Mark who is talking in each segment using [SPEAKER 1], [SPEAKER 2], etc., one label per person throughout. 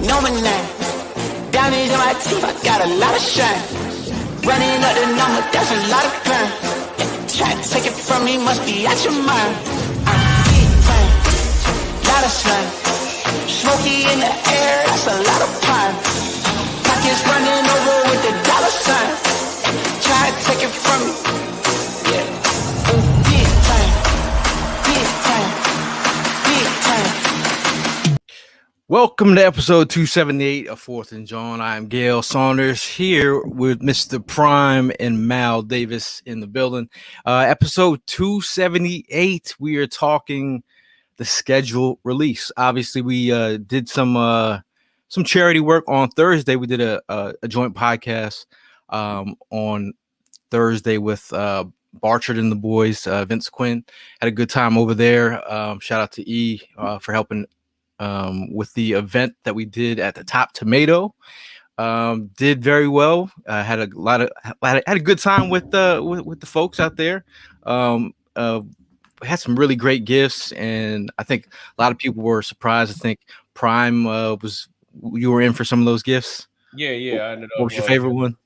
[SPEAKER 1] know my name. Diamonds in my teeth, I got a lot of shine. Running up the number, that's a lot of crime. Try to take it from me, must be out your mind. I'm big time, lot of slime. Smoky in the air, that's a lot of pine. Pockets running over with the dollar sign. Try to take it from me. Yeah. Big time, big time, big time.
[SPEAKER 2] Welcome to episode 278 of Fourth and Jawn. I'm Gail Saunders here with Mr. Prime and Mal Davis in the building. Episode 278, we are talking the schedule release. Obviously, we did some charity work on Thursday. We did a joint podcast on Thursday with Barchard and the boys. Vince Quinn had a good time over there. Shout out to E for helping with the event that we did at the Top Tomato. Did very well. Had a good time with the folks out there. Had some really great gifts, and I think a lot of people were surprised. I think Prime you were in for some of those gifts.
[SPEAKER 3] Yeah. I ended up,
[SPEAKER 2] what was your favorite one?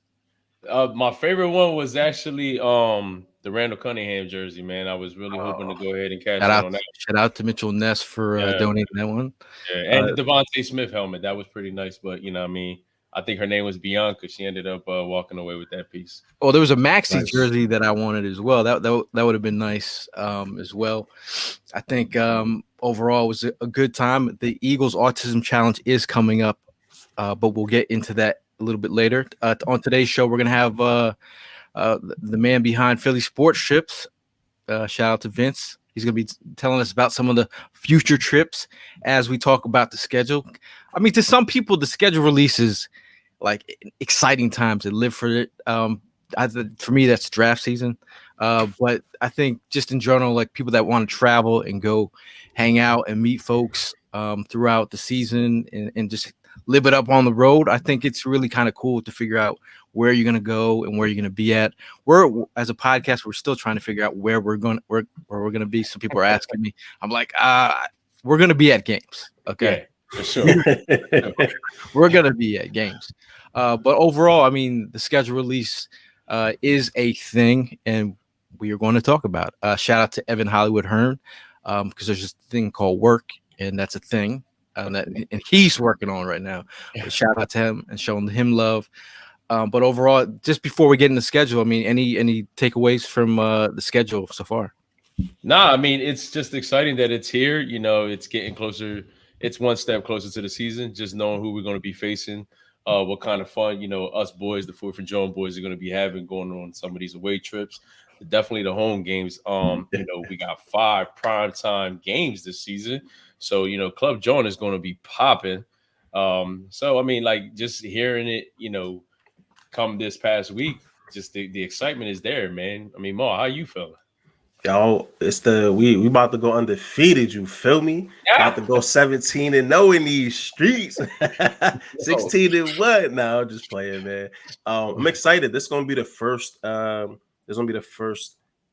[SPEAKER 3] My favorite one was actually the Randall Cunningham jersey, man. I was really hoping to go ahead and cash out on that.
[SPEAKER 2] Shout out to Mitchell Ness for donating that one.
[SPEAKER 3] Yeah, and the Devontae Smith helmet. That was pretty nice, but you know what I mean? I think her name was Bianca. She ended up walking away with that piece.
[SPEAKER 2] Oh, there was a Maxi jersey that I wanted as well. That would have been nice as well. I think overall it was a good time. The Eagles Autism Challenge is coming up, but we'll get into that a little bit later. On today's show, we're going to have the man behind Philly Sports Trips. Shout out to Vince. He's going to be telling us about some of the future trips as we talk about the schedule. I mean, to some people, the schedule releases like exciting times. They live for it. For me, that's draft season. But I think just in general, like people that want to travel and go hang out and meet folks throughout the season and just live it up on the road. I think it's really kind of cool to figure out where you're going to go and where you're going to be at. As a podcast, we're still trying to figure out where we're going to be. Some people are asking me. I'm like, we're going to be at games. Okay.
[SPEAKER 3] Yeah, for sure.
[SPEAKER 2] We're going to be at games. But overall, I mean, the schedule release is a thing, and we are going to talk about it. Shout out to Evan Hollywood Hearn because there's this thing called work, and that's a thing. And he's working on right now. But shout out to him and showing him love. But overall, just before we get in the schedule, I mean, any takeaways from the schedule so far?
[SPEAKER 3] Nah, I mean, it's just exciting that it's here. You know, it's getting closer. It's one step closer to the season. Just knowing who we're going to be facing, what kind of fun, you know, us boys, the Fourth and Jawn boys, are going to be having going on some of these away trips. Definitely the home games. You know, we got 5 primetime games this season. So, you know, Club Jawn is going to be popping. So, I mean, like just hearing it, you know, come this past week, just the excitement is there, man. I mean, Ma, how you feeling?
[SPEAKER 4] Yo, it's we about to go undefeated, you feel me?
[SPEAKER 3] Yeah.
[SPEAKER 4] About to go 17-0 in these streets. 16-1. Now just playing, man. I'm excited. This is gonna be the first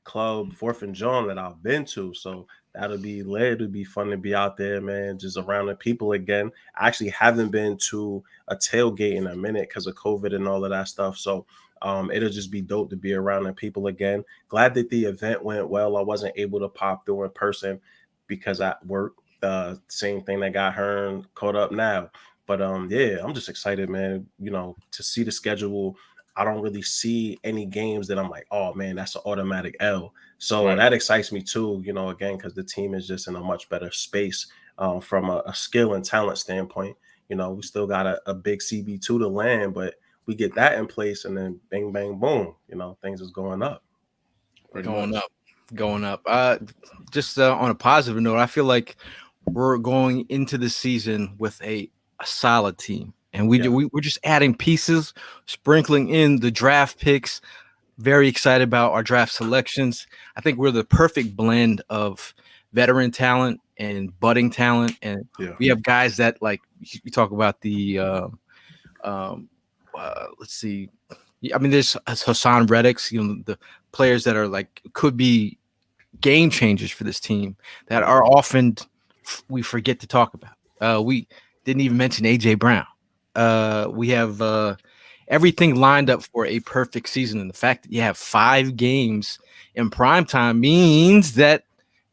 [SPEAKER 4] club Fourth and Jawn that I've been to. So that'll be lit. It'll be fun to be out there, man, just around the people again. I actually haven't been to a tailgate in a minute because of COVID and all of that stuff. So it'll just be dope to be around the people again. Glad that the event went well. I wasn't able to pop through in person because at work, same thing that got Hearn caught up now. But yeah, I'm just excited, man, you know, to see the schedule. I don't really see any games that I'm like, oh man, that's an automatic L. So that excites me too, you know, again, because the team is just in a much better space from a skill and talent standpoint. You know, we still got a big CB2 to land, but we get that in place and then bang, bang, boom, you know, things is going up.
[SPEAKER 2] Going up. Just on a positive note, I feel like we're going into the season with a solid team. And we're just adding pieces, sprinkling in the draft picks. Very excited about our draft selections. I think we're the perfect blend of veteran talent and budding talent. And we have guys that, like, you talk about the let's see. I mean, there's Hassan Reddicks, you know, the players that are like could be game changers for this team that are often we forget to talk about. Didn't even mention AJ Brown. We have everything lined up for a perfect season, and the fact that you have 5 games in primetime means that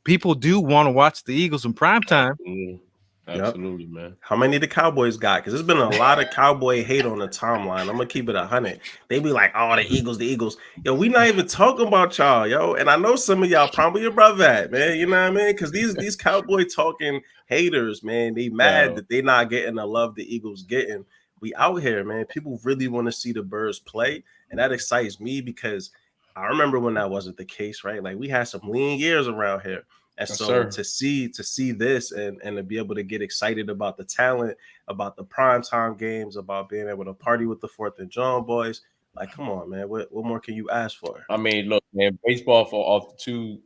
[SPEAKER 2] people do want to watch the Eagles in primetime.
[SPEAKER 3] Absolutely, man.
[SPEAKER 4] How many the Cowboys got? Because there's been a lot of Cowboy hate on the timeline. I'm gonna keep it 100. They be like, "Oh, the Eagles, the Eagles." Yo, we not even talking about y'all, yo. And I know some of y'all probably your brother at, man. You know what I mean? Because these Cowboy talking haters, man, they mad that they not getting the love the Eagles getting. We out here, man. People really want to see the Birds play, and that excites me because I remember when that wasn't the case, right? Like we had some lean years around here. And
[SPEAKER 3] Yes,
[SPEAKER 4] so
[SPEAKER 3] sir.
[SPEAKER 4] to see this and to be able to get excited about the talent, about the primetime games, about being able to party with the 4th and Jawn boys, like, come on, man. What more can you ask for?
[SPEAKER 3] I mean, look, man, baseball for off two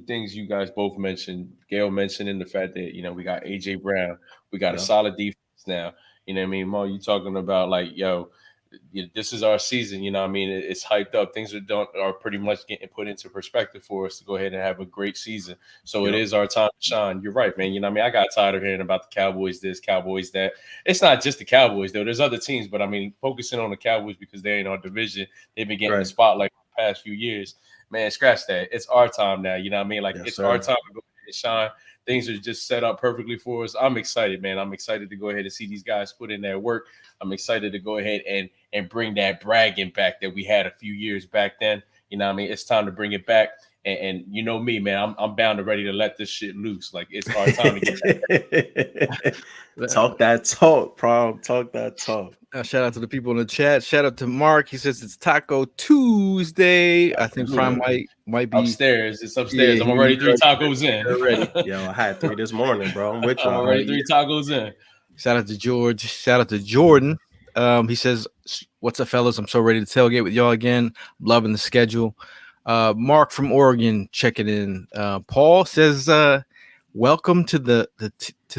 [SPEAKER 3] things you guys both mentioned. Gail mentioned in the fact that, we got AJ Brown, we got a solid defense now. You know what I mean? Mo, you talking about like, this is our season, you know what I mean? It's hyped up. Things are pretty much getting put into perspective for us to go ahead and have a great season. So it is our time to shine. You're right, man. You know what I mean? I got tired of hearing about the Cowboys this, Cowboys that. It's not just the Cowboys, though. There's other teams, but I mean, focusing on the Cowboys because they're in our division, they've been getting the spotlight the past few years. Man, scratch that. It's our time now, you know what I mean? Like, it's our time to go ahead and shine. Things are just set up perfectly for us. I'm excited, man. I'm excited to go ahead and see these guys put in their work. I'm excited to go ahead and bring that bragging back that we had a few years back then. You know what I mean? It's time to bring it back. And you know me, man, I'm bound and ready to let this shit loose. Like, it's our time to get
[SPEAKER 4] Talk that talk, prom. Talk that talk.
[SPEAKER 2] Shout out to the people in the chat. Shout out to Mark. He says it's Taco Tuesday. I think Prime might be
[SPEAKER 3] upstairs. It's upstairs. I'm already 3 tacos in.
[SPEAKER 2] Already.
[SPEAKER 4] Yo, I had 3 this morning, bro. I'm with you.
[SPEAKER 3] I'm already 3 tacos in.
[SPEAKER 2] Shout out to George. Shout out to Jordan. He says, "What's up, fellas? I'm so ready to tailgate with y'all again. Loving the schedule." Mark from Oregon checking in. Paul says, "Welcome to the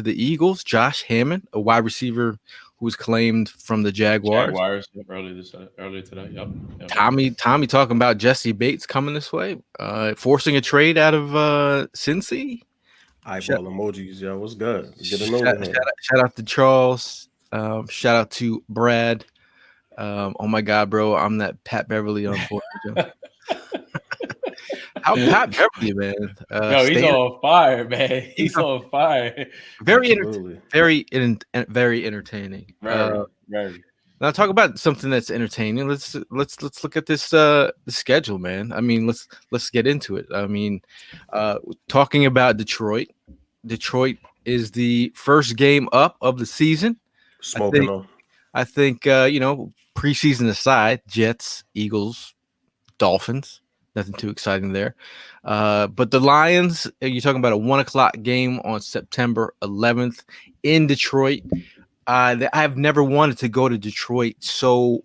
[SPEAKER 2] Eagles. Josh Hammond, a wide receiver who was claimed from the Jaguars.
[SPEAKER 3] Earlier today. Yep.
[SPEAKER 2] Tommy talking about Jesse Bates coming this way, forcing a trade out of Cincy.
[SPEAKER 4] Eyeball emojis, yo. What's good?
[SPEAKER 2] Shout out to Charles. Shout out to Brad. Oh my God, bro, I'm that Pat Beverly on 4th of July. How Pat Beverly, man?
[SPEAKER 3] Yo, he's on fire, man. He's on fire.
[SPEAKER 2] Very entertaining.
[SPEAKER 3] Very.
[SPEAKER 2] Now talk about something that's entertaining. Let's look at this the schedule, man. I mean, let's get into it. I mean, talking about Detroit. Detroit is the first game up of the season. I think preseason aside, Jets, Eagles, Dolphins. Nothing too exciting there. But the Lions, you're talking about a 1:00 game on September 11th in Detroit. I've never wanted to go to Detroit so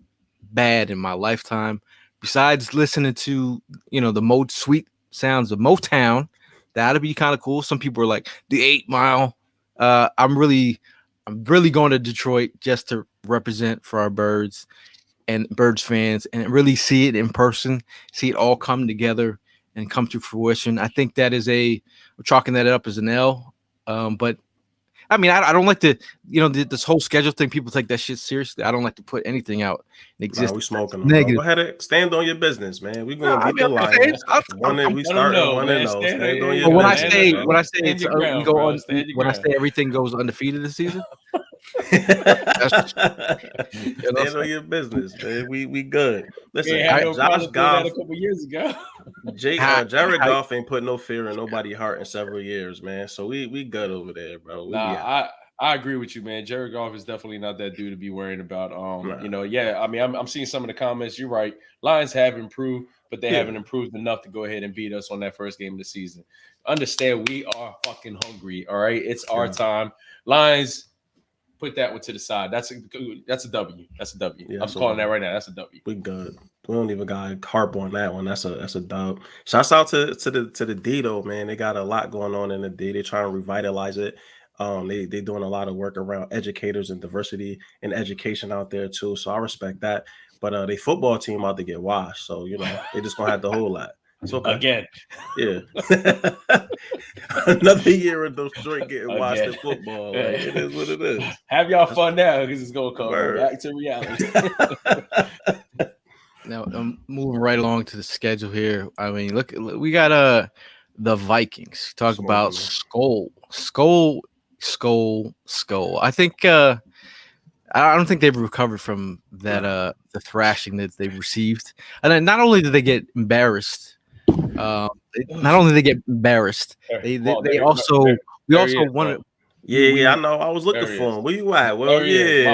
[SPEAKER 2] bad in my lifetime. Besides listening to, the sweet sounds of Motown, that'd be kind of cool. Some people are like the 8 Mile. I'm really going to Detroit just to represent for our Birds and Birds fans and really see it in person, see it all come together and come to fruition. I think that is we're chalking that up as an L. But I mean, I don't like to, this whole schedule thing. People take that shit seriously. I don't like to put anything out in existence.
[SPEAKER 4] We smoking them. Go ahead and stand on your business, man. We're gonna beat the Lions. We start 1-0. Stand on your business.
[SPEAKER 2] When I say it's we go on. When I say everything goes undefeated this season.
[SPEAKER 4] Stand on your business, man. We good. Listen, Josh Goff
[SPEAKER 3] a couple years ago.
[SPEAKER 4] Jared Goff ain't put no fear in nobody's heart in several years, man. So we good over there, bro.
[SPEAKER 3] I agree with you, man. Jared Goff is definitely not that dude to be worrying about. I mean, I'm seeing some of the comments. You're right. Lions have improved, but they haven't improved enough to go ahead and beat us on that first game of the season. Understand, we are fucking hungry. All right, it's our time. Lions, put that one to the side. That's a W. That's a W. Yeah, I'm calling that right now. That's a W.
[SPEAKER 4] We good. We don't even got to harp on that one. That's a dub. Shouts out to the D though, man. They got a lot going on in the D. They're trying to revitalize it. They doing a lot of work around educators and diversity and education out there too. So I respect that. But they football team out to get washed. So they just gonna have to hold that. It's okay.
[SPEAKER 3] Again.
[SPEAKER 4] Yeah. Another year of those joint getting watched in football. Like, it is what it is.
[SPEAKER 3] Have y'all fun now because it's gonna come back to reality.
[SPEAKER 2] Now I'm moving right along to the schedule here. I mean, look, we got the Vikings. Talk about skull. I think I don't think they've recovered from that the thrashing that they received. And then not only did they get embarrassed, they also wanted.
[SPEAKER 4] Yeah, I know. I was looking for him. Where you at? Well,
[SPEAKER 3] my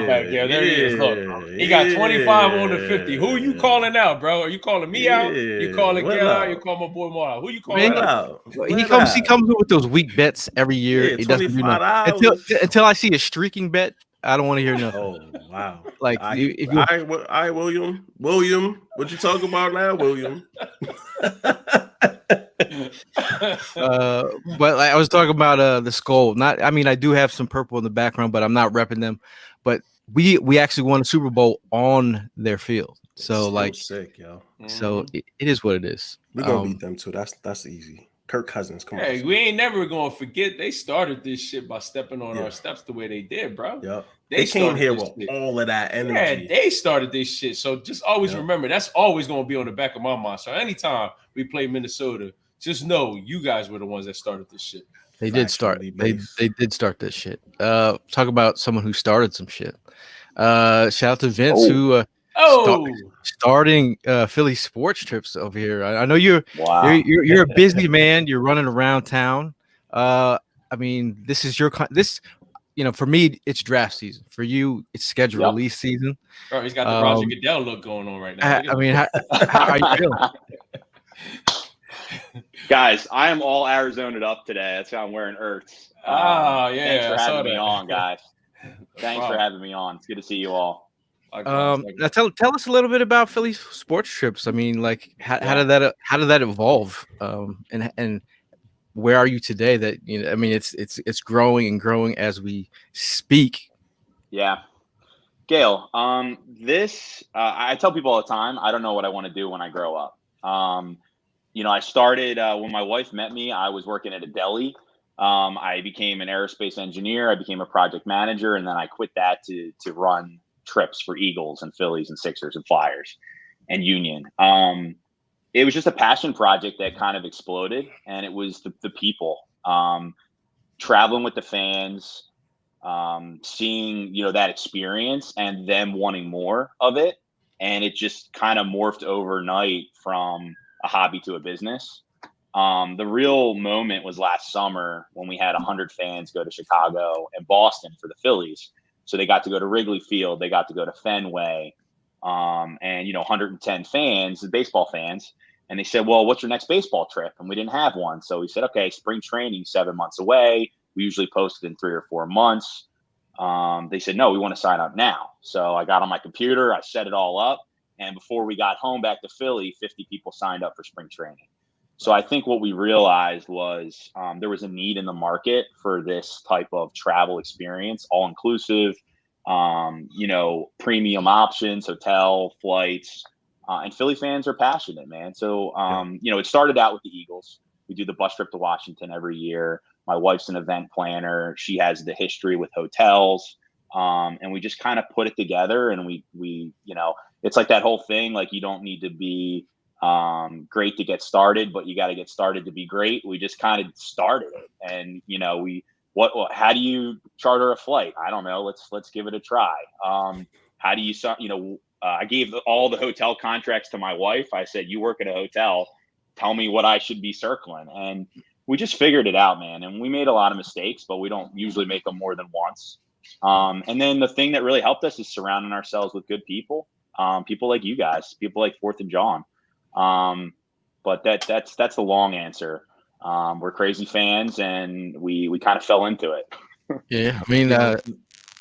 [SPEAKER 3] bad. Yeah, there he is. Look, he got 25 on the 50. Who you calling out, bro? Are you calling me out? You calling Gail out? You call my boy Mar out? Who you calling out?
[SPEAKER 2] He comes in with those weak bets every year. He doesn't do nothing. Until I see a streaking bet, I don't want to hear nothing.
[SPEAKER 4] Oh, wow.
[SPEAKER 2] Like,
[SPEAKER 4] all right, William. William, what you talking about now, William?
[SPEAKER 2] But I was talking about the skull. I do have some purple in the background, but I'm not repping them. But we actually won a Super Bowl on their field. So
[SPEAKER 4] sick, yo.
[SPEAKER 2] So it is what it is.
[SPEAKER 4] We're gonna beat them too. That's easy. Kirk Cousins, come on.
[SPEAKER 3] Hey, we ain't never gonna forget they started this shit by stepping on our steps the way they did, bro.
[SPEAKER 4] Yep. They came here with all of that energy.
[SPEAKER 3] Yeah, they started this shit. So just always remember that's always gonna be on the back of my mind. So anytime we play Minnesota, just know you guys were the ones that started this shit.
[SPEAKER 2] They did start. They did start this shit. Talk about someone who started some shit. Shout out to Vince who starting Philly sports trips over here. I know you're a busy man. You're running around town. I mean, this is for me, it's draft season. For you, it's schedule release season.
[SPEAKER 3] Bro, he's got the Roger Goodell look going on right now.
[SPEAKER 2] I mean, how are you feeling?
[SPEAKER 5] Guys, I am all Arizonaed up today. That's why I'm wearing Ertz. Thanks for having me on, guys. Thanks for having me on. It's good to see you all.
[SPEAKER 2] Now tell us a little bit about Philly sports trips. I mean, like how did that evolve? And where are you today? That I mean, it's growing and growing as we speak.
[SPEAKER 5] Yeah, Gail. I tell people all the time. I don't know what I want to do when I grow up. I started when my wife met me. I was working at a deli. I became an aerospace engineer. I became a project manager, and then I quit that to run trips for Eagles and Phillies and Sixers and Flyers and Union. It was just a passion project that kind of exploded, and it was the people, traveling with the fans, seeing that experience and them wanting more of it, and it just kind of morphed overnight from a hobby to a business. The real moment was last summer when we had 100 fans go to Chicago and Boston for the Phillies. So they got to go to Wrigley Field, they got to go to Fenway, and 110 fans, baseball fans. And they said, well, what's your next baseball trip? And we didn't have one. So we said, okay, spring training 7 months away. We usually post it in 3 or 4 months. They said, no, we want to sign up now. So I got on my computer, I set it all up. And before we got home back to Philly, 50 people signed up for spring training. So I think what we realized was there was a need in the market for this type of travel experience, all inclusive, premium options, hotel, flights, and Philly fans are passionate, man. So, it started out with the Eagles. We do the bus trip to Washington every year. My wife's an event planner. She has the history with hotels. And we just kind of put it together, and we it's like that whole thing, like you don't need to be great to get started, but you got to get started to be great. We just kind of started it, and how do you charter a flight? I don't know. Let's give it a try. How do you I gave all the hotel contracts to my wife. I said, you work at a hotel, tell me what I should be circling. And we just figured it out, man. And we made a lot of mistakes, but we don't usually make them more than once. And then the thing that really helped us is surrounding ourselves with good people, people like you guys, people like Fourth and Jawn. But that's the long answer. We're crazy fans, and we kind of fell into it.
[SPEAKER 2] Yeah, I mean,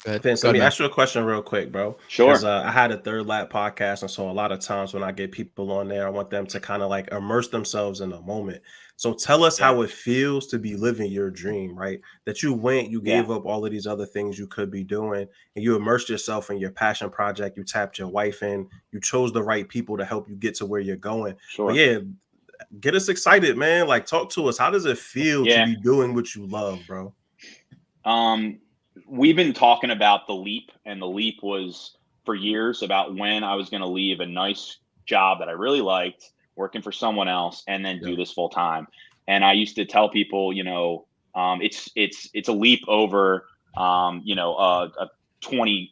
[SPEAKER 4] Vince, let me ask you a question real quick, bro.
[SPEAKER 5] Sure.
[SPEAKER 4] Because I had a Third Lap podcast, and so a lot of times when I get people on there, I want them to kind of like immerse themselves in the moment. So tell us how it feels to be living your dream, right? That you went, you gave up all of these other things you could be doing, and you immersed yourself in your passion project. You tapped your wife in. You chose the right people to help you get to where you're going.
[SPEAKER 5] Sure.
[SPEAKER 4] But yeah, get us excited, man. Like, talk to us. How does it feel to be doing what you love, bro?
[SPEAKER 5] We've been talking about the leap, and the leap was for years about when I was going to leave a nice job that I really liked, working for someone else, and then do this full time. And I used to tell people, it's a leap over, a 20.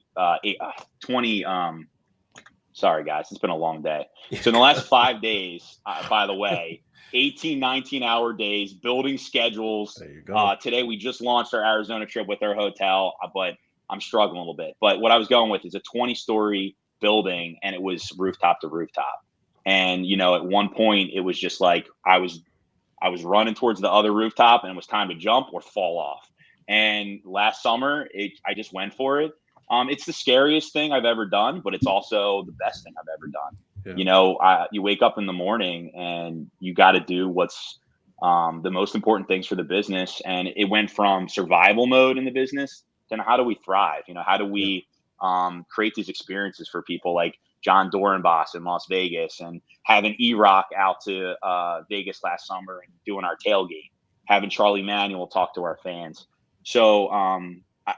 [SPEAKER 5] Sorry guys, it's been a long day. So in the last 5 days, by the way, 18, 19-hour days, building schedules.
[SPEAKER 4] There you go.
[SPEAKER 5] Today we just launched our Arizona trip with our hotel, but I'm struggling a little bit. But what I was going with is a 20-story building, and it was rooftop to rooftop. And, at one point it was just like I was running towards the other rooftop, and it was time to jump or fall off. And last summer, I just went for it. It's the scariest thing I've ever done, but it's also the best thing I've ever done. Yeah. You wake up in the morning and you got to do what's the most important things for the business. And it went from survival mode in the business to how do we thrive? How do we create these experiences for people like John Dorenbos in Las Vegas, and having E-Rock out to Vegas last summer and doing our tailgate, having Charlie Manuel talk to our fans. So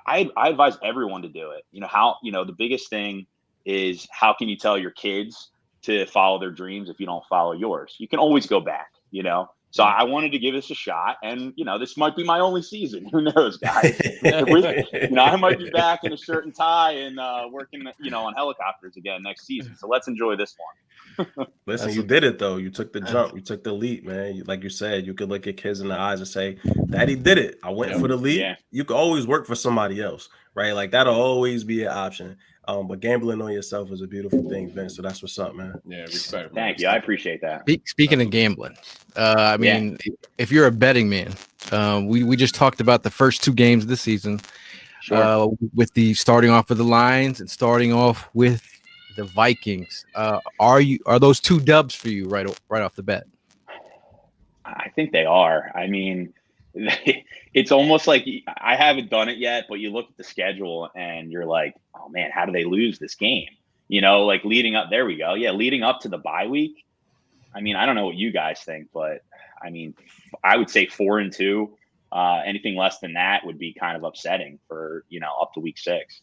[SPEAKER 5] I advise everyone to do it. The biggest thing is, how can you tell your kids to follow their dreams if you don't follow yours? You can always go back, So I wanted to give this a shot, and this might be my only season. Who knows, guys? I might be back in a shirt and tie and working, on helicopters again next season. So let's enjoy this one.
[SPEAKER 4] Listen, you did it though. You took the jump. You took the leap, man. Like you said, you could look at kids in the eyes and say, "Daddy did it. I went for the leap." Yeah. You could always work for somebody else, right? Like, that'll always be an option. But gambling on yourself is a beautiful thing, Vince. So that's what's up, man.
[SPEAKER 3] Yeah, respect.
[SPEAKER 5] Thank you. I appreciate that.
[SPEAKER 2] Speaking of gambling, if you're a betting man, we just talked about the first 2 games of the season, with the starting off with the Lions and starting off with the Vikings. Are those 2 dubs for you right off the bat?
[SPEAKER 5] I think they are. I mean, it's almost like, I haven't done it yet, but you look at the schedule and you're like, oh man, how do they lose this game? Like leading up, there we go. Yeah. Leading up to the bye week. I mean, I don't know what you guys think, but I mean, I would say 4-2, anything less than that would be kind of upsetting for, up to week 6.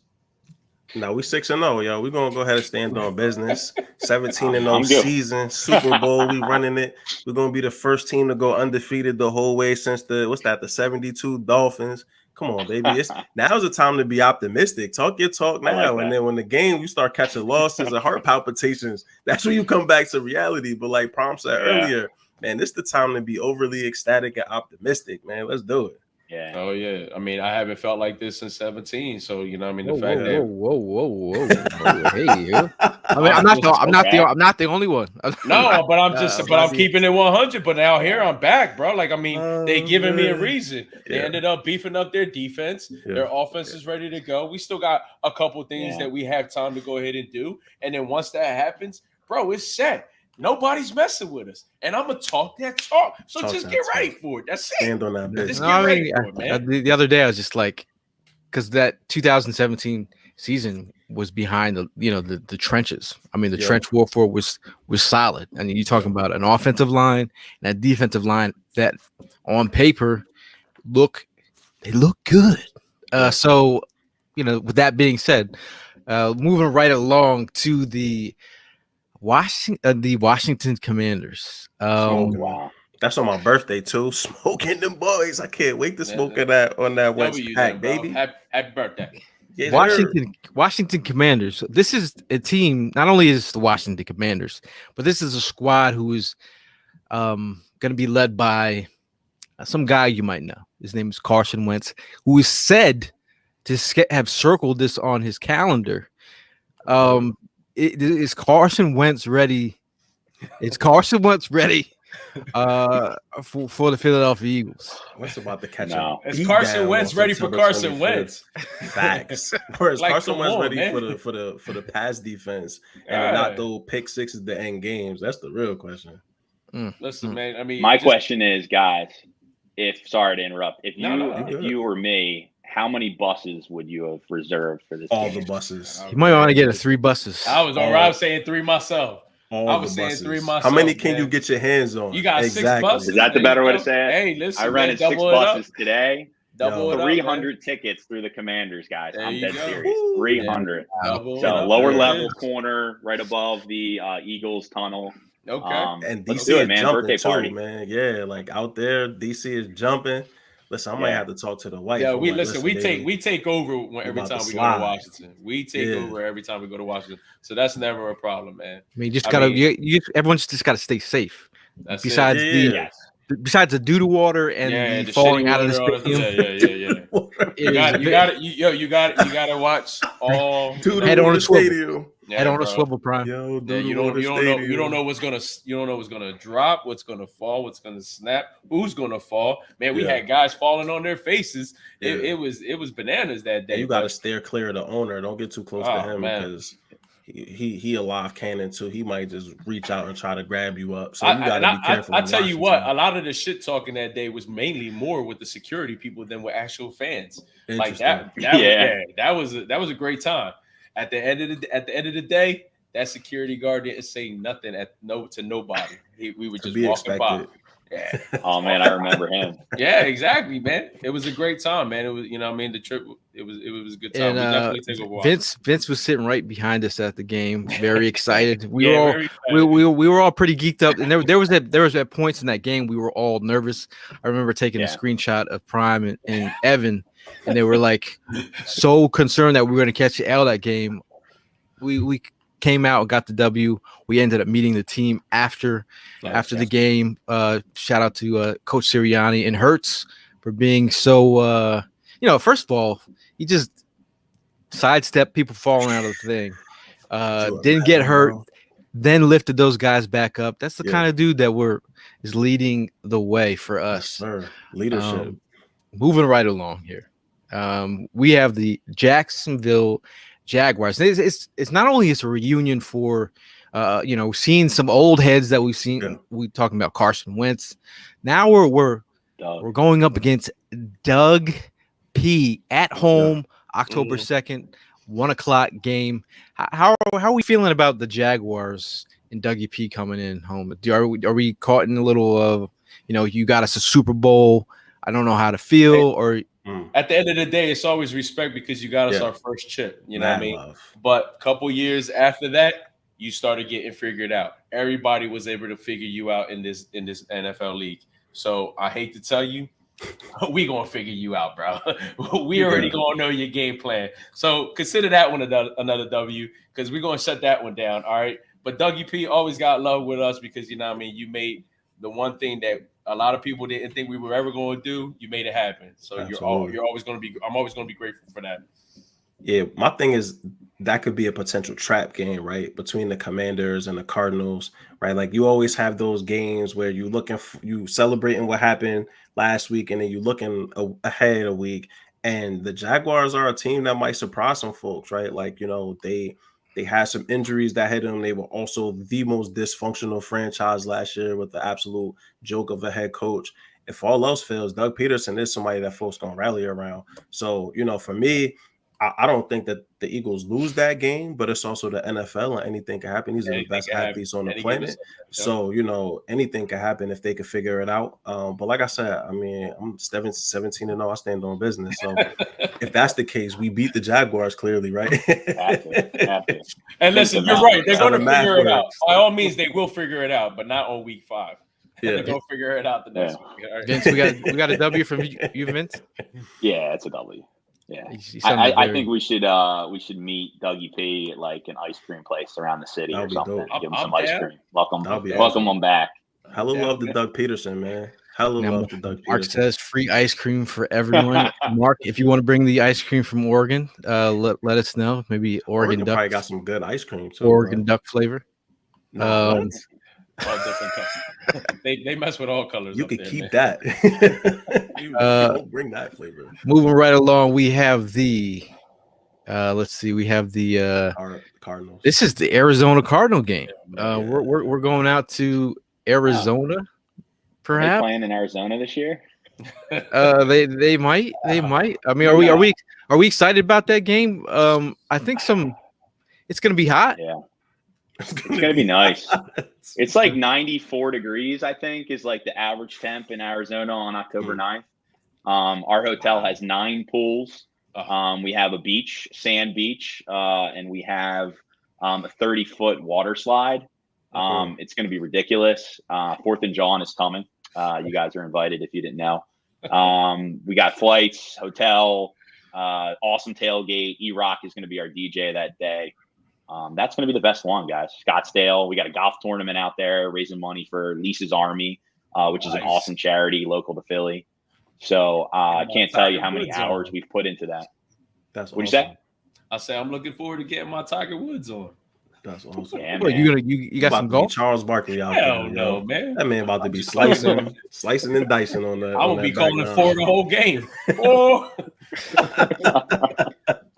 [SPEAKER 4] No, we 6-0, yo. We're gonna go ahead and stand on business. 17-0 season, Super Bowl. We running it. We're gonna be the first team to go undefeated the whole way since the 72 Dolphins. Come on, baby. Now's the time to be optimistic. Talk your talk now. And then when the game you start catching losses and heart palpitations, that's when you come back to reality. But like Prom said earlier, man, this is the time to be overly ecstatic and optimistic, man. Let's do it.
[SPEAKER 5] Yeah.
[SPEAKER 3] Oh yeah. I mean, I haven't felt like this since 17. So
[SPEAKER 2] Whoa. Hey, I mean, I'm not the only one.
[SPEAKER 3] No, but I'm keeping it 100. But now here I'm back, bro. Like, I mean, they giving me a reason. They ended up beefing up their defense. Their offense is ready to go. We still got a couple things that we have time to go ahead and do. And then once that happens, bro, it's set. Nobody's messing with us, and I'm gonna talk that talk. So just get ready for it. That's it.
[SPEAKER 4] Stand on that business.
[SPEAKER 3] Just get ready for it, man.
[SPEAKER 2] The other day I was just like, because that 2017 season was behind the trenches. I mean, the trench warfare was solid. I mean, you're talking about an offensive line and a defensive line that, on paper, look good. So, with that being said, moving right along to the Washington Commanders.
[SPEAKER 5] Wow.
[SPEAKER 4] That's on my birthday too. Smoking them boys. I can't wait to smoke on that West pack, baby.
[SPEAKER 3] Happy birthday.
[SPEAKER 4] Yes,
[SPEAKER 2] Washington Commanders. This is a team. Not only is the Washington Commanders, but this is a squad who is going to be led by some guy you might know. His name is Carson Wentz, who is said to have circled this on his calendar. Is Carson Wentz ready? Is Carson Wentz ready for the Philadelphia Eagles?
[SPEAKER 4] What's about to catch
[SPEAKER 5] no.
[SPEAKER 3] Is Carson Wentz ready for Carson Wentz?
[SPEAKER 4] Facts. Or is Carson Wentz ready
[SPEAKER 3] man.
[SPEAKER 4] for the pass defense and not those pick sixes to end games? That's the real question.
[SPEAKER 3] Listen, man. I mean,
[SPEAKER 5] my question is, guys. Sorry to interrupt. If you were me, how many buses would you have reserved for this
[SPEAKER 4] All
[SPEAKER 5] game?
[SPEAKER 4] the buses.
[SPEAKER 2] You might want to get 3 buses.
[SPEAKER 3] I was saying 3 myself.
[SPEAKER 4] all
[SPEAKER 3] I was
[SPEAKER 4] the
[SPEAKER 3] saying
[SPEAKER 4] buses.
[SPEAKER 3] 3
[SPEAKER 4] How
[SPEAKER 3] myself,
[SPEAKER 4] many can
[SPEAKER 3] man.
[SPEAKER 4] you get your hands on?
[SPEAKER 3] You got 6 buses.
[SPEAKER 5] Is that the
[SPEAKER 3] There
[SPEAKER 5] better
[SPEAKER 3] you
[SPEAKER 5] way
[SPEAKER 3] go.
[SPEAKER 5] to say it?
[SPEAKER 3] Hey, listen,
[SPEAKER 5] I rented
[SPEAKER 3] man,
[SPEAKER 5] 6
[SPEAKER 3] double it up.
[SPEAKER 5] buses today.
[SPEAKER 3] Double it up,
[SPEAKER 5] 300 tickets through the Commanders, guys.
[SPEAKER 3] There
[SPEAKER 5] I'm
[SPEAKER 3] you
[SPEAKER 5] dead
[SPEAKER 3] go.
[SPEAKER 5] serious. 300.
[SPEAKER 3] Double it
[SPEAKER 5] So
[SPEAKER 3] up.
[SPEAKER 5] lower
[SPEAKER 3] There it
[SPEAKER 5] level
[SPEAKER 3] is.
[SPEAKER 5] corner, right above the Eagles tunnel.
[SPEAKER 3] Okay.
[SPEAKER 4] And
[SPEAKER 5] Let's
[SPEAKER 4] DC
[SPEAKER 5] do it,
[SPEAKER 4] is
[SPEAKER 5] man.
[SPEAKER 4] jumping
[SPEAKER 5] Birthday
[SPEAKER 4] too,
[SPEAKER 5] party.
[SPEAKER 4] man. Yeah, like out there, DC is jumping. Listen, I might have to talk to the wife.
[SPEAKER 3] Yeah,
[SPEAKER 4] I'm
[SPEAKER 3] we
[SPEAKER 4] like,
[SPEAKER 3] listen.
[SPEAKER 4] baby,
[SPEAKER 3] We take over every
[SPEAKER 4] about
[SPEAKER 3] time
[SPEAKER 4] to
[SPEAKER 3] we go to
[SPEAKER 4] slide.
[SPEAKER 3] Washington. We take
[SPEAKER 4] Yeah.
[SPEAKER 3] over every time we go to Washington. So that's never a problem, man.
[SPEAKER 2] I mean, just gotta everyone's just gotta stay safe.
[SPEAKER 3] That's
[SPEAKER 2] Besides
[SPEAKER 3] it.
[SPEAKER 2] besides the doo-doo water and the falling
[SPEAKER 3] shitty
[SPEAKER 2] out of the
[SPEAKER 3] water,
[SPEAKER 2] stadium.
[SPEAKER 3] You got to watch all.
[SPEAKER 2] Head on a swivel.
[SPEAKER 4] Stadium.
[SPEAKER 3] Yeah,
[SPEAKER 2] Head on a
[SPEAKER 3] bro.
[SPEAKER 2] swivel, Prime.
[SPEAKER 4] Yo,
[SPEAKER 3] Yeah, you don't know what's gonna drop, what's gonna fall, what's gonna snap, who's gonna fall. Man, we had guys falling on their faces. It was bananas that day.
[SPEAKER 4] And you got to steer clear of the owner. Don't get too close to him
[SPEAKER 3] man.
[SPEAKER 4] because he a live cannon too. He might just reach out and try to grab you up. So you got to be careful.
[SPEAKER 3] I tell you what, a lot of the shit talking that day was mainly more with the security people than with actual fans. Like that was a great time. At the end of the day, that security guard didn't say nothing to nobody. We were just walking by. Yeah.
[SPEAKER 5] Oh man, I remember him.
[SPEAKER 3] Yeah, exactly, man. It was a great time, man. It was, the trip. It was a good time.
[SPEAKER 2] And
[SPEAKER 3] we definitely take a walk.
[SPEAKER 2] Vince was sitting right behind us at the game, very excited. We
[SPEAKER 3] we
[SPEAKER 2] were all pretty geeked up, and there was at points in that game we were all nervous. I remember taking a screenshot of Prime and Evan, and they were like so concerned that we were going to catch the L that game. We came out and got the W. We ended up meeting the team after the game. Shout out to Coach Sirianni and Hurts for being so first of all, he just sidestepped people falling out of the thing. Didn't get hurt, then lifted those guys back up. That's the kind of dude that is leading the way for us.
[SPEAKER 4] Yes, sir. Leadership.
[SPEAKER 2] Moving right along here. We have the Jacksonville Jaguars. It's not only it's a reunion for seeing some old heads that we've seen. Yeah. We talking about Carson Wentz. Now we're going up against Doug P at home, October 2nd, 1:00 game. How are we feeling about the Jaguars and Dougie P coming in home? Are we caught in a little of you got us a Super Bowl? I don't know how to feel or.
[SPEAKER 3] At the end of the day, it's always respect because you got us our first chip. You know what I mean? But a couple years after that, you started getting figured out. Everybody was able to figure you out in this NFL league. So I hate to tell you, we gonna figure you out, bro. We already gonna know your game plan. So consider that one another W because we're gonna shut that one down. All right. But Dougie P always got love with us because you made the one thing that a lot of people didn't think we were ever going to do. You made it happen. So
[SPEAKER 4] Absolutely.
[SPEAKER 3] you're always going to be. I'm always going to be grateful for that.
[SPEAKER 4] Yeah, my thing is that could be a potential trap game, right? Between the Commanders and the Cardinals, right? Like you always have those games where you celebrating what happened last week, and then you looking ahead a week. And the Jaguars are a team that might surprise some folks, right? Like they had some injuries that hit them. They were also the most dysfunctional franchise last year with the absolute joke of a head coach. If all else fails, Doug Peterson is somebody that folks gonna rally around. So, for me, I don't think that the Eagles lose that game, but it's also the NFL and anything can happen. These are the best athletes on the planet. So, anything can happen if they can figure it out. But like I said, I mean, I'm 17-0. I stand on business. So if that's the case, we beat the Jaguars clearly, right?
[SPEAKER 3] And listen, you're right. They're going to figure it out. By all means, they will figure it out, but not on week 5. They're going to figure it out the next week. Right.
[SPEAKER 2] Vince, we got a W from you, Vince?
[SPEAKER 5] Yeah, it's a W. Yeah, I think we should meet Dougie P at like an ice cream place around the city or something. Give him some ice cream. Welcome him back.
[SPEAKER 4] Hella love to Doug Peterson, man. Hella love to Doug Peterson.
[SPEAKER 2] Mark says free ice cream for everyone. Mark, if you want to bring the ice cream from Oregon, let us know. Maybe Oregon duck.
[SPEAKER 4] Probably got some good ice cream too.
[SPEAKER 2] Oregon duck flavor.
[SPEAKER 3] All different colors. They mess with all colors.
[SPEAKER 4] You can
[SPEAKER 3] there,
[SPEAKER 4] keep
[SPEAKER 3] man.
[SPEAKER 4] that. Don't bring that flavor.
[SPEAKER 2] Moving right along, we have the we have the
[SPEAKER 4] Cardinals.
[SPEAKER 2] This is the Arizona Cardinal game. We're going out to Arizona. Perhaps
[SPEAKER 5] are they playing in Arizona this year.
[SPEAKER 2] They might. I mean, are we excited about that game? I think it's going to be hot.
[SPEAKER 5] Yeah. It's gonna be nice. It's like 94 degrees, I think, is like the average temp in Arizona on October 9th. Our hotel has 9 pools. We have a beach, sand beach, and we have a 30-foot water slide. It's going to be ridiculous. 4th and Jawn is coming. You guys are invited if you didn't know. We got flights, hotel, awesome tailgate. E-Rock is going to be our DJ that day. That's going to be the best one, guys. Scottsdale. We got a golf tournament out there raising money for Lisa's Army, which is an awesome charity local to Philly. So I can't tell you how many hours we've put into that.
[SPEAKER 4] That's
[SPEAKER 5] What'd
[SPEAKER 4] awesome.
[SPEAKER 5] you say?
[SPEAKER 3] I say I'm looking forward to getting my Tiger Woods on.
[SPEAKER 4] That's awesome.
[SPEAKER 5] Yeah,
[SPEAKER 2] What, you got some golf?
[SPEAKER 4] Charles Barkley out
[SPEAKER 3] Hell
[SPEAKER 4] there.
[SPEAKER 3] no,
[SPEAKER 4] yo.
[SPEAKER 3] man.
[SPEAKER 4] That man about to be slicing and dicing on that.
[SPEAKER 3] I'm gonna be calling it for the whole game. Oh.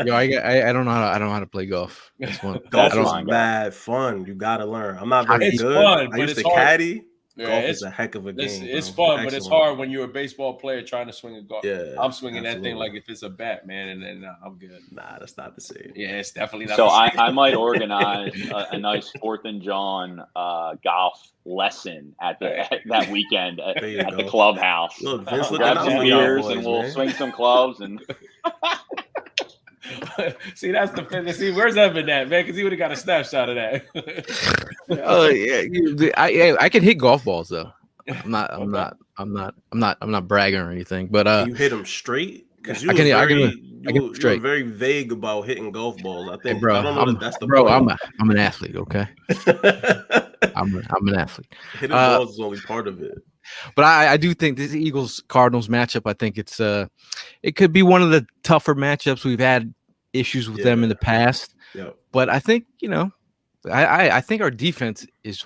[SPEAKER 2] Yo, I don't know how to play golf. That's one.
[SPEAKER 4] Golf
[SPEAKER 5] That's
[SPEAKER 4] is
[SPEAKER 5] fine,
[SPEAKER 4] bad fun. You gotta learn. I'm not very
[SPEAKER 3] It's
[SPEAKER 4] good.
[SPEAKER 3] fun,
[SPEAKER 4] I
[SPEAKER 3] but
[SPEAKER 4] used
[SPEAKER 3] it's
[SPEAKER 4] to
[SPEAKER 3] hard.
[SPEAKER 4] caddy.
[SPEAKER 3] Yeah,
[SPEAKER 4] Golf is a heck of a game.
[SPEAKER 3] It's
[SPEAKER 4] bro.
[SPEAKER 3] fun, but it's
[SPEAKER 4] Excellent.
[SPEAKER 3] hard when you're a baseball player trying to swing a golf.
[SPEAKER 4] Yeah,
[SPEAKER 3] I'm swinging that thing
[SPEAKER 4] absolutely.
[SPEAKER 3] like if it's a bat, man, and then I'm good.
[SPEAKER 4] Nah, that's not the same.
[SPEAKER 3] Yeah, it's definitely not.
[SPEAKER 5] So
[SPEAKER 3] the same.
[SPEAKER 5] I might organize a nice 4th and Jawn golf lesson at that weekend at the clubhouse.
[SPEAKER 4] Look, Vince looking
[SPEAKER 5] Grab
[SPEAKER 4] out
[SPEAKER 5] some
[SPEAKER 4] for y'all
[SPEAKER 5] beers
[SPEAKER 4] boys,
[SPEAKER 5] and we'll
[SPEAKER 4] man.
[SPEAKER 5] swing some clubs and
[SPEAKER 3] See, that's the thing. See, where's Evan at, man? Because he would have got a snapshot of that.
[SPEAKER 2] Oh yeah, I can hit golf balls though. I'm not bragging or anything, but
[SPEAKER 4] Can you hit them straight? Because you
[SPEAKER 2] I can hit
[SPEAKER 4] were
[SPEAKER 2] them straight.
[SPEAKER 4] very vague about hitting golf balls. I think,
[SPEAKER 2] Hey, bro,
[SPEAKER 4] I don't know that's the
[SPEAKER 2] I'm
[SPEAKER 4] point.
[SPEAKER 2] I'm an athlete, okay? I'm an athlete.
[SPEAKER 4] Hitting balls is only part of it.
[SPEAKER 2] But I do think this Eagles Cardinals matchup, I think it could be one of the tougher matchups. We've had issues with them in the past.
[SPEAKER 4] Yeah.
[SPEAKER 2] But I think, I think our defense is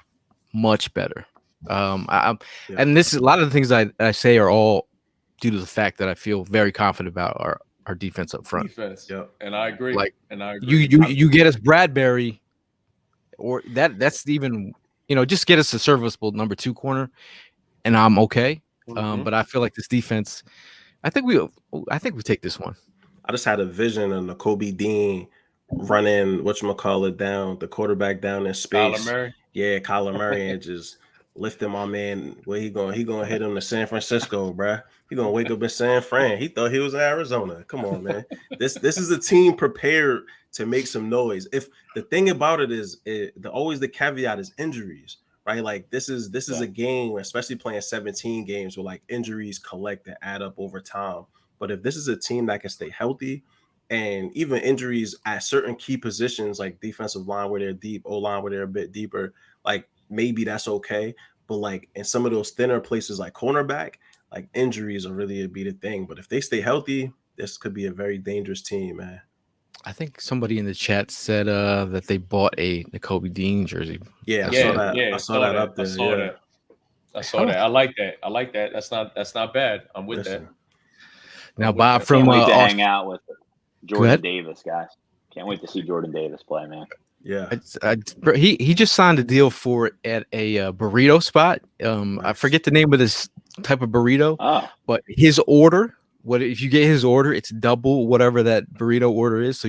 [SPEAKER 2] much better. And this is a lot of the things I say are all due to the fact that I feel very confident about our defense up front.
[SPEAKER 3] Defense.
[SPEAKER 4] Yeah.
[SPEAKER 3] And I agree.
[SPEAKER 2] And I agree. You get us Bradbury, or that's even, just get us a serviceable number 2 corner, and I'm okay. But I feel like this defense, I think we take this one.
[SPEAKER 4] I just had a vision of Nakobe Dean running down the quarterback down in space.
[SPEAKER 3] Kyler Murray.
[SPEAKER 4] Yeah, Kyler Murray, and just lifting my man. Where he gonna hit him to San Francisco, bruh. He gonna wake up in San Fran. He thought he was in Arizona. Come on, man. This is a team prepared to make some noise. If the thing about it is, always the caveat is injuries, right? Like this is a game, especially playing 17 games, where like injuries collect and add up over time. But if this is a team that can stay healthy, and even injuries at certain key positions like defensive line where they're deep, O-line where they're a bit deeper, like maybe that's okay. But like in some of those thinner places like cornerback, like injuries are really be the thing. But if they stay healthy, this could be a very dangerous team, man.
[SPEAKER 2] I think somebody in the chat said that they bought a Nakobe Dean jersey.
[SPEAKER 4] Yeah, I saw that. I saw that up there.
[SPEAKER 3] I saw that. I like that. That's not bad. I'm with that.
[SPEAKER 2] Now, Bob from
[SPEAKER 5] can't wait to hang out with Jordan Davis, guys. Can't wait to see Jordan Davis play, man.
[SPEAKER 4] Yeah,
[SPEAKER 2] he just signed a deal for it at a burrito spot. I forget the name of this type of burrito, but his order. If you get his order, it's double whatever that burrito order is. So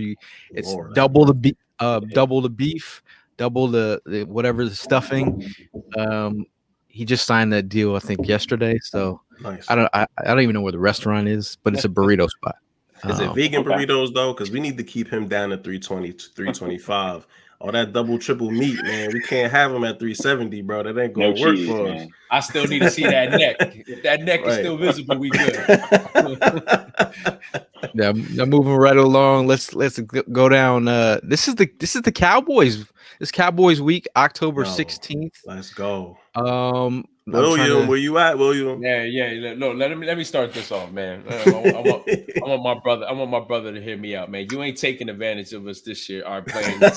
[SPEAKER 2] it's double the beef, double the whatever the stuffing. He just signed that deal, I think, yesterday. So
[SPEAKER 4] nice.
[SPEAKER 2] I don't even know where the restaurant is, but it's a burrito spot.
[SPEAKER 4] Is it vegan burritos though? Because we need to keep him down at 320, 325. All that double triple meat, man. We can't have him at 370, bro. That ain't gonna work for us.
[SPEAKER 3] I still need to see that neck. If that neck is still visible, we good.
[SPEAKER 2] Yeah, I'm moving right along. Let's go down. This is the Cowboys. This Cowboys week, October 16th.
[SPEAKER 4] Let's go.
[SPEAKER 3] William,
[SPEAKER 4] where you at, William?
[SPEAKER 3] Yeah. No, let me start this off, man. I want my brother to hear me out, man. You ain't taking advantage of us this year. All right, playing the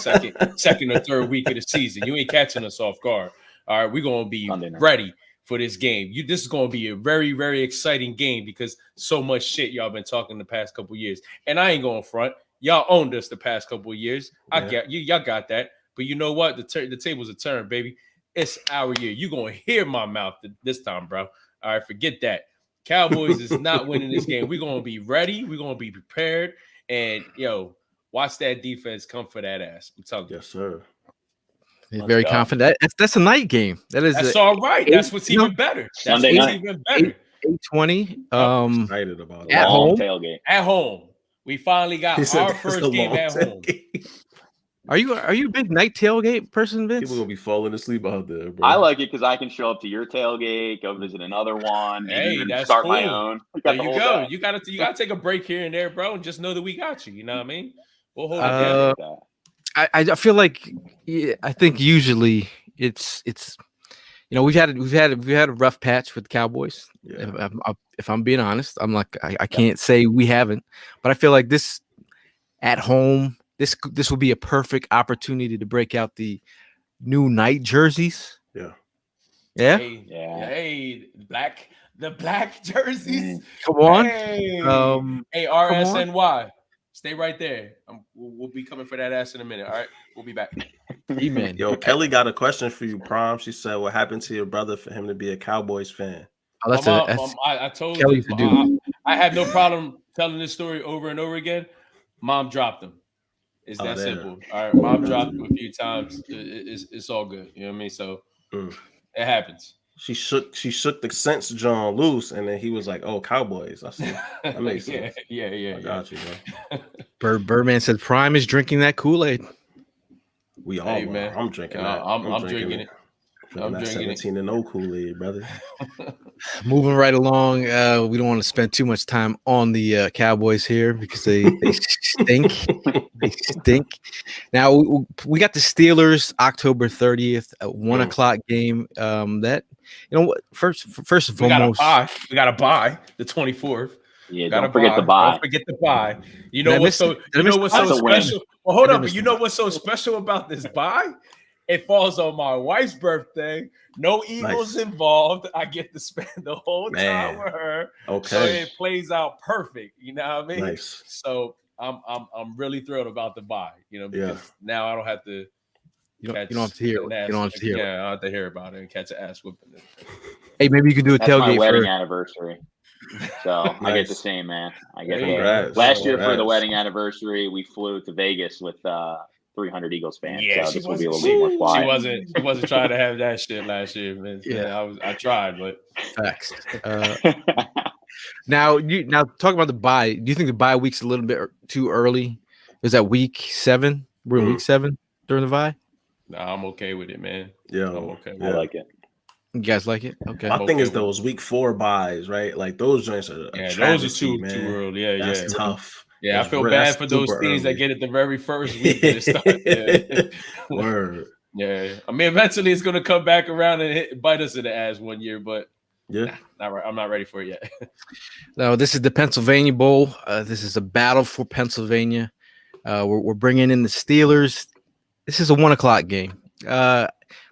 [SPEAKER 3] second or third week of the season. You ain't catching us off guard. All right, we're gonna be ready for this game. This is gonna be a very, very exciting game because so much shit y'all been talking the past couple of years. And I ain't going front. Y'all owned us the past couple of years. I got you. Y'all got that. But you know what? The tables are turned, baby. It's our year. You're going to hear my mouth this time, bro. All right, forget that. Cowboys is not winning this game. We're going to be ready. We're going to be prepared. And, watch that defense come for that ass. I'm telling you.
[SPEAKER 4] Yes, sir.
[SPEAKER 2] Very confident. That's a night game.
[SPEAKER 3] That's all right. That's what's even better.
[SPEAKER 5] Sunday night.
[SPEAKER 3] Even better.
[SPEAKER 2] 8:20.
[SPEAKER 4] Excited about it.
[SPEAKER 2] At home.
[SPEAKER 5] Tailgate.
[SPEAKER 3] At home. We finally got our first game at home.
[SPEAKER 2] Are you a big night tailgate person, Vince?
[SPEAKER 4] People gonna be falling asleep out there, bro.
[SPEAKER 5] I like it because I can show up to your tailgate, go visit another one, maybe even
[SPEAKER 3] that's
[SPEAKER 5] start
[SPEAKER 3] cool.
[SPEAKER 5] my own.
[SPEAKER 3] There you go. You gotta take a break here and there, bro, and just know that we got you. You know what I mean? We'll hold it down.
[SPEAKER 2] I feel like I think usually it's we've had a rough patch with the Cowboys.
[SPEAKER 4] Yeah.
[SPEAKER 2] If I'm being honest, I'm like I can't say we haven't, but I feel like this at home. This will be a perfect opportunity to break out the new night jerseys.
[SPEAKER 4] Yeah.
[SPEAKER 2] Yeah.
[SPEAKER 3] Hey, the black jerseys.
[SPEAKER 2] Come on.
[SPEAKER 3] Hey, RSNY. Stay right there. We'll be coming for that ass in a minute. All right. We'll be back.
[SPEAKER 2] Amen.
[SPEAKER 4] Yo, Kelly got a question for you, Prom. She said, what happened to your brother for him to be a Cowboys fan?
[SPEAKER 3] Oh, I told
[SPEAKER 2] Kelly
[SPEAKER 3] you. I have no problem telling this story over and over again. Mom dropped him. It's that simple. All right, Mom dropped him a few times. It's all good. You know what I mean? So it happens.
[SPEAKER 4] She shook the sense Jawn loose, and then he was like, "Oh, Cowboys." I see. That makes sense.
[SPEAKER 3] Yeah.
[SPEAKER 4] I got you,
[SPEAKER 2] bro. Birdman said Prime is drinking that Kool-Aid.
[SPEAKER 4] We all, man. I'm drinking that.
[SPEAKER 3] I'm drinking it.
[SPEAKER 4] I'm drinking 17-0 Kool-Aid, brother.
[SPEAKER 2] Moving right along, we don't want to spend too much time on the Cowboys here because they stink. They stink. Now we got the Steelers October 30th at 1 o'clock game. That first and foremost,
[SPEAKER 3] we got to buy the 24th.
[SPEAKER 5] Yeah, don't forget the buy.
[SPEAKER 3] Don't forget the buy. You know what's so special? Well, hold up. But you know what's so special about this buy? It falls on my wife's birthday. No Eagles involved. I get to spend the whole time with her.
[SPEAKER 4] Okay.
[SPEAKER 3] So it plays out perfect. You know what I mean?
[SPEAKER 4] Nice.
[SPEAKER 3] So I'm really thrilled about the buy. Because now I don't have to.
[SPEAKER 2] You don't have to hear. You don't have to hear.
[SPEAKER 3] Yeah, I don't have to hear about it and catch an ass whipping.
[SPEAKER 2] Hey, maybe you can do a tailgate.
[SPEAKER 5] My wedding anniversary. So I get the same, man. I get it. Last year for the wedding anniversary, we flew to Vegas with 300 Eagles fans.
[SPEAKER 3] Yeah,
[SPEAKER 5] so this will be a little bit more quiet.
[SPEAKER 3] She wasn't trying to have that shit last year, man. Yeah, I tried, but
[SPEAKER 2] facts. Now talk about the bye. Do you think the bye week's a little bit too early? Is that week 7? We're in week 7 during the bye.
[SPEAKER 3] Nah, I'm okay with it, man.
[SPEAKER 4] Yeah,
[SPEAKER 3] I'm okay.
[SPEAKER 5] I like it.
[SPEAKER 2] You guys like it? Okay.
[SPEAKER 4] My thing is those week 4 buys, right? Like those joints are
[SPEAKER 3] those are too early. Yeah,
[SPEAKER 4] that's tough.
[SPEAKER 3] Yeah, I feel bad for those teams that get it the very first week that it starts. Yeah.
[SPEAKER 4] Word.
[SPEAKER 3] Yeah, I mean, eventually it's going to come back around and bite us in the ass one year, but not right. I'm not ready for it yet.
[SPEAKER 2] No, this is the Pennsylvania Bowl. This is a battle for Pennsylvania. We're bringing in the Steelers. This is a 1 o'clock game. Let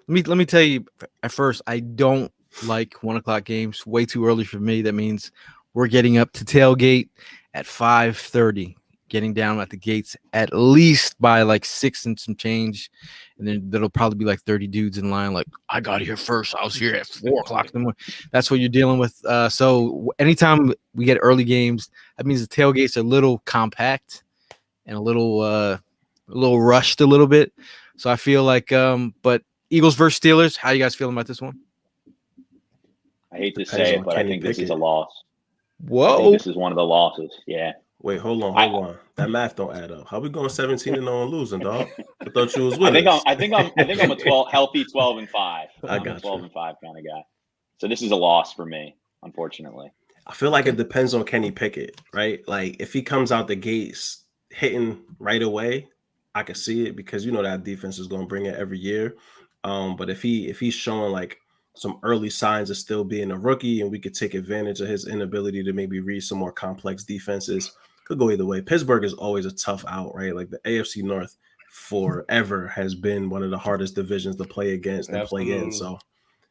[SPEAKER 2] me tell you. At first, I don't like 1 o'clock games. Way too early for me. That means we're getting up to tailgate at 5:30, getting down at the gates at least by like 6 and some change, and then there'll probably be like 30 dudes in line. Like, I got here first. I was here at 4 o'clock in the morning. That's what you're dealing with. So anytime we get early games, that means the tailgates are a little compact and a little rushed a little bit. So I feel like, but Eagles versus Steelers. How you guys feeling about this one?
[SPEAKER 5] I hate to say it, but I think this is a loss.
[SPEAKER 2] Whoa!
[SPEAKER 5] I think this is one of the losses. Yeah.
[SPEAKER 4] Wait, hold on. That math don't add up. How we going 17-0 and losing, dog? I thought you was with us.
[SPEAKER 5] I think I'm a healthy 12-5. I'm a 12-5 kind of guy. So this is a loss for me, unfortunately.
[SPEAKER 4] I feel like it depends on Kenny Pickett, right? Like if he comes out the gates hitting right away, I can see it because that defense is going to bring it every year. But if he's showing like some early signs of still being a rookie and we could take advantage of his inability to maybe read some more complex defenses, could go either way. Pittsburgh is always a tough out, right? Like the AFC North forever has been one of the hardest divisions to play against and play in. So,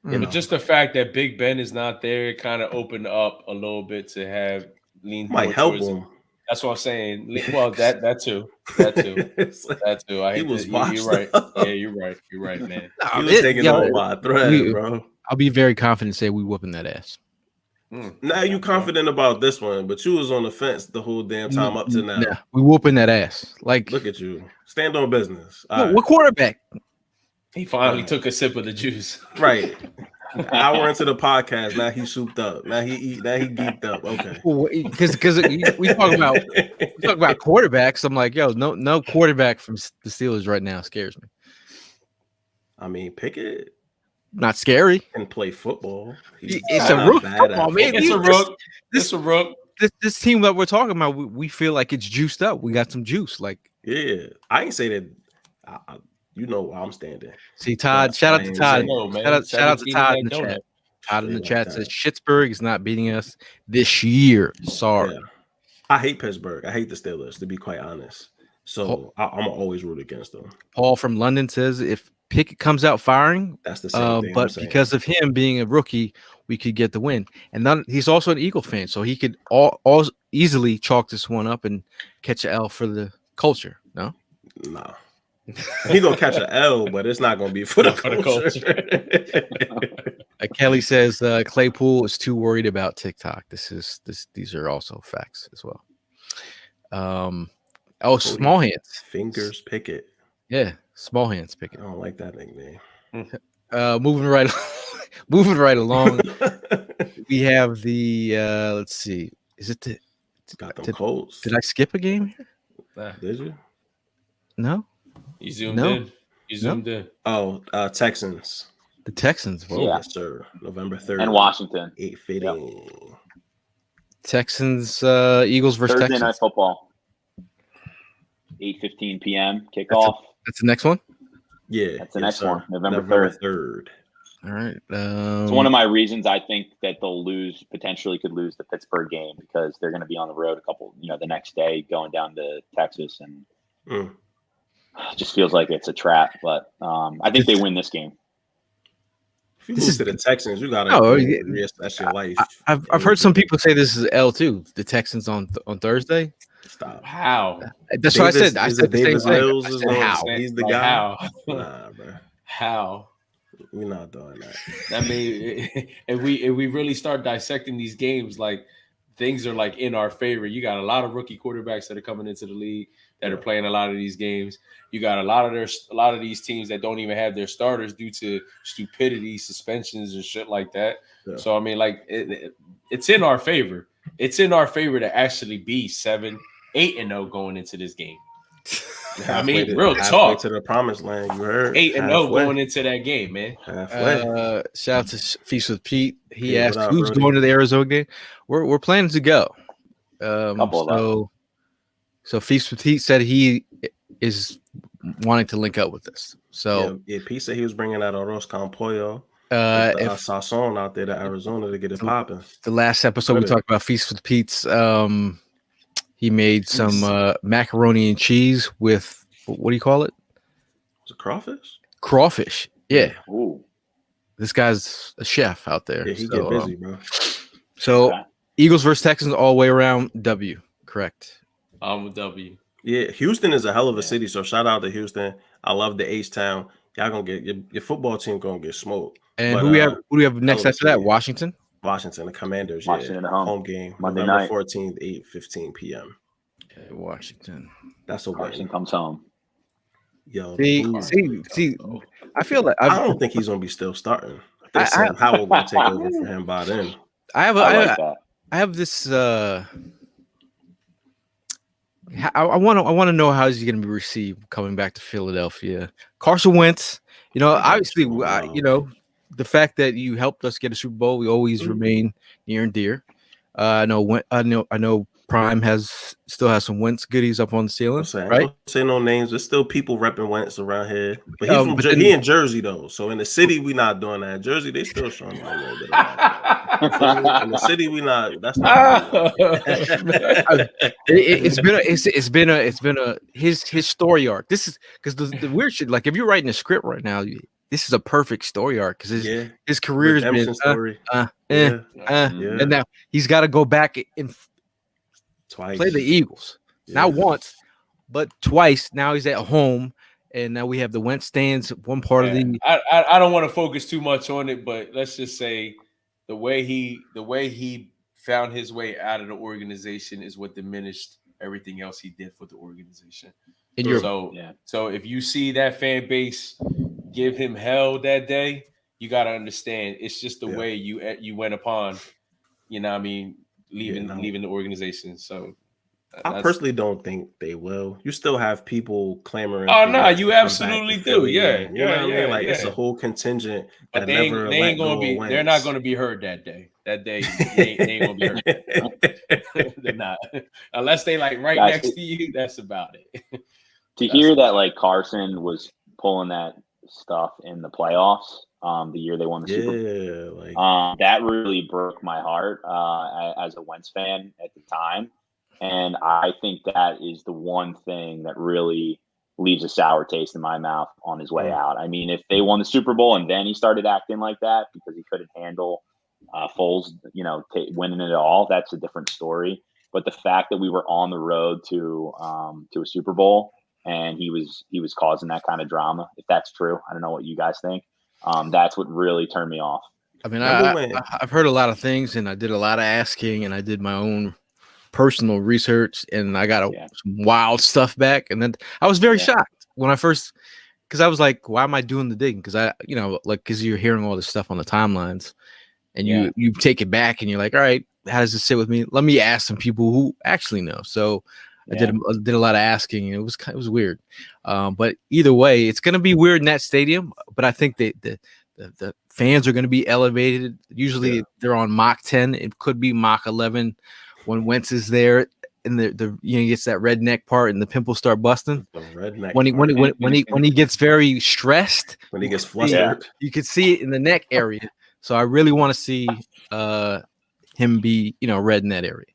[SPEAKER 3] but just the fact that Big Ben is not there, it kind of opened up a little bit to have lean.
[SPEAKER 4] Might help him.
[SPEAKER 3] That's what I'm saying. Well, that too. That too. I hate you're right. Yeah, you're right, man.
[SPEAKER 4] He was taking over my thread, bro.
[SPEAKER 2] I'll be very confident and say we whooping that ass.
[SPEAKER 4] Now you confident about this one, but you was on the fence the whole damn time up to now.
[SPEAKER 2] Yeah, we whooping that ass. Like,
[SPEAKER 4] look at you. Stand on business.
[SPEAKER 2] What quarterback?
[SPEAKER 3] He finally took a sip of the juice.
[SPEAKER 4] Right. An hour into the podcast, now he's souped up. Now he geeked up. Okay.
[SPEAKER 2] Because we talk about quarterbacks. I'm like, yo, no quarterback from the Steelers right now scares me.
[SPEAKER 4] I mean, Pickett
[SPEAKER 2] Not scary.
[SPEAKER 4] can play football.
[SPEAKER 2] It's a rook football, man.
[SPEAKER 3] It's a rook. It's a rook.
[SPEAKER 2] This team that we're talking about, we feel like it's juiced up. We got some juice. Like,
[SPEAKER 4] yeah, I ain't say that. You know where I'm standing.
[SPEAKER 2] See, Todd. Shout out to Todd. Shout out to Todd in the chat. Todd in the chat says Schittsburg is not beating us this year. Sorry.
[SPEAKER 4] Yeah. I hate Pittsburgh. I hate the Steelers, to be quite honest. So I'm always root against them.
[SPEAKER 2] Paul from London says if Pickett comes out firing,
[SPEAKER 4] that's the same thing.
[SPEAKER 2] But because of him being a rookie, we could get the win. And he's also an Eagle fan, so he could all easily chalk this one up and catch an L for the culture. No.
[SPEAKER 4] He gonna catch an L, but it's not gonna be for the culture.
[SPEAKER 2] Kelly says Claypool is too worried about TikTok. These are also facts as well. Small hands.
[SPEAKER 4] Fingers Pickett.
[SPEAKER 2] Yeah, small hands Pickett.
[SPEAKER 4] I don't like that nickname.
[SPEAKER 2] Moving right along. We have the let's see. Is it the
[SPEAKER 4] Colts?
[SPEAKER 2] Did I skip a game here?
[SPEAKER 4] Did you?
[SPEAKER 2] No.
[SPEAKER 3] You zoomed in. You zoomed in.
[SPEAKER 4] Oh, Texans.
[SPEAKER 2] The Texans.
[SPEAKER 5] Whoa. Yeah.
[SPEAKER 4] Yes, sir. November 3rd.
[SPEAKER 5] And Washington.
[SPEAKER 4] 8:15. Yep.
[SPEAKER 2] Texans, Eagles versus
[SPEAKER 5] Thursday
[SPEAKER 2] Texans.
[SPEAKER 5] Night Football. 8:15 p.m. kickoff.
[SPEAKER 2] That's the next one?
[SPEAKER 4] Yeah.
[SPEAKER 5] That's the next one. November 3rd.
[SPEAKER 2] All right.
[SPEAKER 5] It's one of my reasons I think that they'll potentially could lose the Pittsburgh game because they're going to be on the road the next day going down to Texas, and it just feels like it's a trap. But I think they win this game.
[SPEAKER 4] If you lose to the Texans, you got to reassess your life.
[SPEAKER 2] I've heard some people say this is L2, the Texans on Thursday.
[SPEAKER 4] Stop.
[SPEAKER 3] How?
[SPEAKER 2] That's what I said. I said the same
[SPEAKER 4] thing.
[SPEAKER 2] How?
[SPEAKER 4] He's the guy.
[SPEAKER 3] How?
[SPEAKER 4] Nah, bro.
[SPEAKER 3] How?
[SPEAKER 4] We're not doing that.
[SPEAKER 3] I mean, if we really start dissecting these games, like things are like in our favor. You got a lot of rookie quarterbacks that are coming into the league that are playing a lot of these games. You got a lot of these teams that don't even have their starters due to stupidity, suspensions, and shit like that. Yeah. So I mean, like it's in our favor. It's in our favor to actually be 7-8-0 going into this game. I mean, real talk.
[SPEAKER 4] To the promised land, you heard
[SPEAKER 3] 8-0 going into that game, man.
[SPEAKER 2] Shout out to Feast with Pete. He asked who's going to the Arizona game. We're planning to go. So Feast with Pete said he is wanting to link up with us. So
[SPEAKER 4] yeah, Pete said he was bringing out Arroz con Pollo. Sazon out there to Arizona to get it popping.
[SPEAKER 2] The last episode we talked about Feast with Pete's. He made some macaroni and cheese with what do you call it?
[SPEAKER 4] Was it crawfish?
[SPEAKER 2] Crawfish, yeah.
[SPEAKER 5] Ooh.
[SPEAKER 2] This guy's a chef out there.
[SPEAKER 4] Yeah, he get busy, bro.
[SPEAKER 2] So Eagles versus Texans all the way around. W, correct?
[SPEAKER 3] W.
[SPEAKER 4] Yeah, Houston is a hell of a city. So shout out to Houston. I love the H-Town. Y'all gonna get your football team gonna get smoked.
[SPEAKER 2] And who do we have next after that? Washington,
[SPEAKER 4] the Commanders.
[SPEAKER 5] Washington
[SPEAKER 4] home game
[SPEAKER 5] Monday night,
[SPEAKER 4] 14th, 8:15 p.m.
[SPEAKER 2] Okay, Washington.
[SPEAKER 4] That's a win.
[SPEAKER 5] Washington comes home.
[SPEAKER 2] Yo, see. I feel like
[SPEAKER 4] I don't think he's gonna be still starting. I think Sam Howell gonna take over for him by then.
[SPEAKER 2] I have this. I want to know how he's going to be received coming back to Philadelphia. Carson Wentz, obviously, the fact that you helped us get a Super Bowl, we always remain near and dear. I know Prime still has some Wentz goodies up on the ceiling, right?
[SPEAKER 4] Don't say no names. There's still people repping Wentz around here, but he in Jersey though. So in the city, we not doing that. In Jersey, they still showing a little bit of that. In the city, we not. That's not.
[SPEAKER 2] It's been his story arc. This is because the weird shit. Like if you're writing a script right now, this is a perfect story arc because his career's been
[SPEAKER 4] story.
[SPEAKER 2] And now he's got to go back and
[SPEAKER 4] twice
[SPEAKER 2] play the Eagles. Not once, but twice. Now he's at home, and now we have the Wentz stands. One part of the.
[SPEAKER 3] I don't want to focus too much on it, but let's just say the way he found his way out of the organization is what diminished everything else he did for the organization. So if you see that fan base give him hell that day, you got to understand it's just the way you went upon, you know what I mean, leaving the organization. So
[SPEAKER 4] I personally don't think they will. You still have people clamoring.
[SPEAKER 3] Oh
[SPEAKER 4] for
[SPEAKER 3] no,
[SPEAKER 4] Wentz
[SPEAKER 3] you
[SPEAKER 4] to come
[SPEAKER 3] absolutely
[SPEAKER 4] back to
[SPEAKER 3] do.
[SPEAKER 4] Philly,
[SPEAKER 3] Yeah,
[SPEAKER 4] and you know what I mean. Like it's a whole contingent
[SPEAKER 3] but
[SPEAKER 4] that
[SPEAKER 3] they
[SPEAKER 4] never
[SPEAKER 3] ain't
[SPEAKER 4] let
[SPEAKER 3] gonna
[SPEAKER 4] go
[SPEAKER 3] be.
[SPEAKER 4] of Wentz.
[SPEAKER 3] They're not gonna be heard that day. That day they ain't gonna be heard. They're not unless they like right
[SPEAKER 5] Guys,
[SPEAKER 3] next to you. That's about it.
[SPEAKER 5] To hear that like Carson was pulling that stuff in the playoffs, the year they won the Super Bowl, that really broke my heart as a Wentz fan at the time. And I think that is the one thing that really leaves a sour taste in my mouth on his way out. I mean, if they won the Super Bowl and then he started acting like that because he couldn't handle Foles, winning it all, that's a different story. But the fact that we were on the road to a Super Bowl and he was causing that kind of drama, if that's true, I don't know what you guys think. That's what really turned me off.
[SPEAKER 2] I mean, I've heard a lot of things, and I did a lot of asking, and I did my own personal research, and I got some wild stuff back. And then I was very shocked when I first, because I was like, why am I doing the digging? Because because you're hearing all this stuff on the timelines, and you take it back, and you're like, all right, how does this sit with me? Let me ask some people who actually know. So I did a lot of asking, and it was weird. But either way, it's going to be weird in that stadium. But I think the fans are going to be elevated. Usually they're on Mach 10. It could be Mach 11 when Wentz is there, and he gets that redneck part, and the pimples start busting.
[SPEAKER 4] The redneck
[SPEAKER 2] when he gets very stressed,
[SPEAKER 4] when he gets flustered,
[SPEAKER 2] you can see it in the neck area. So I really want to see him be red in that area.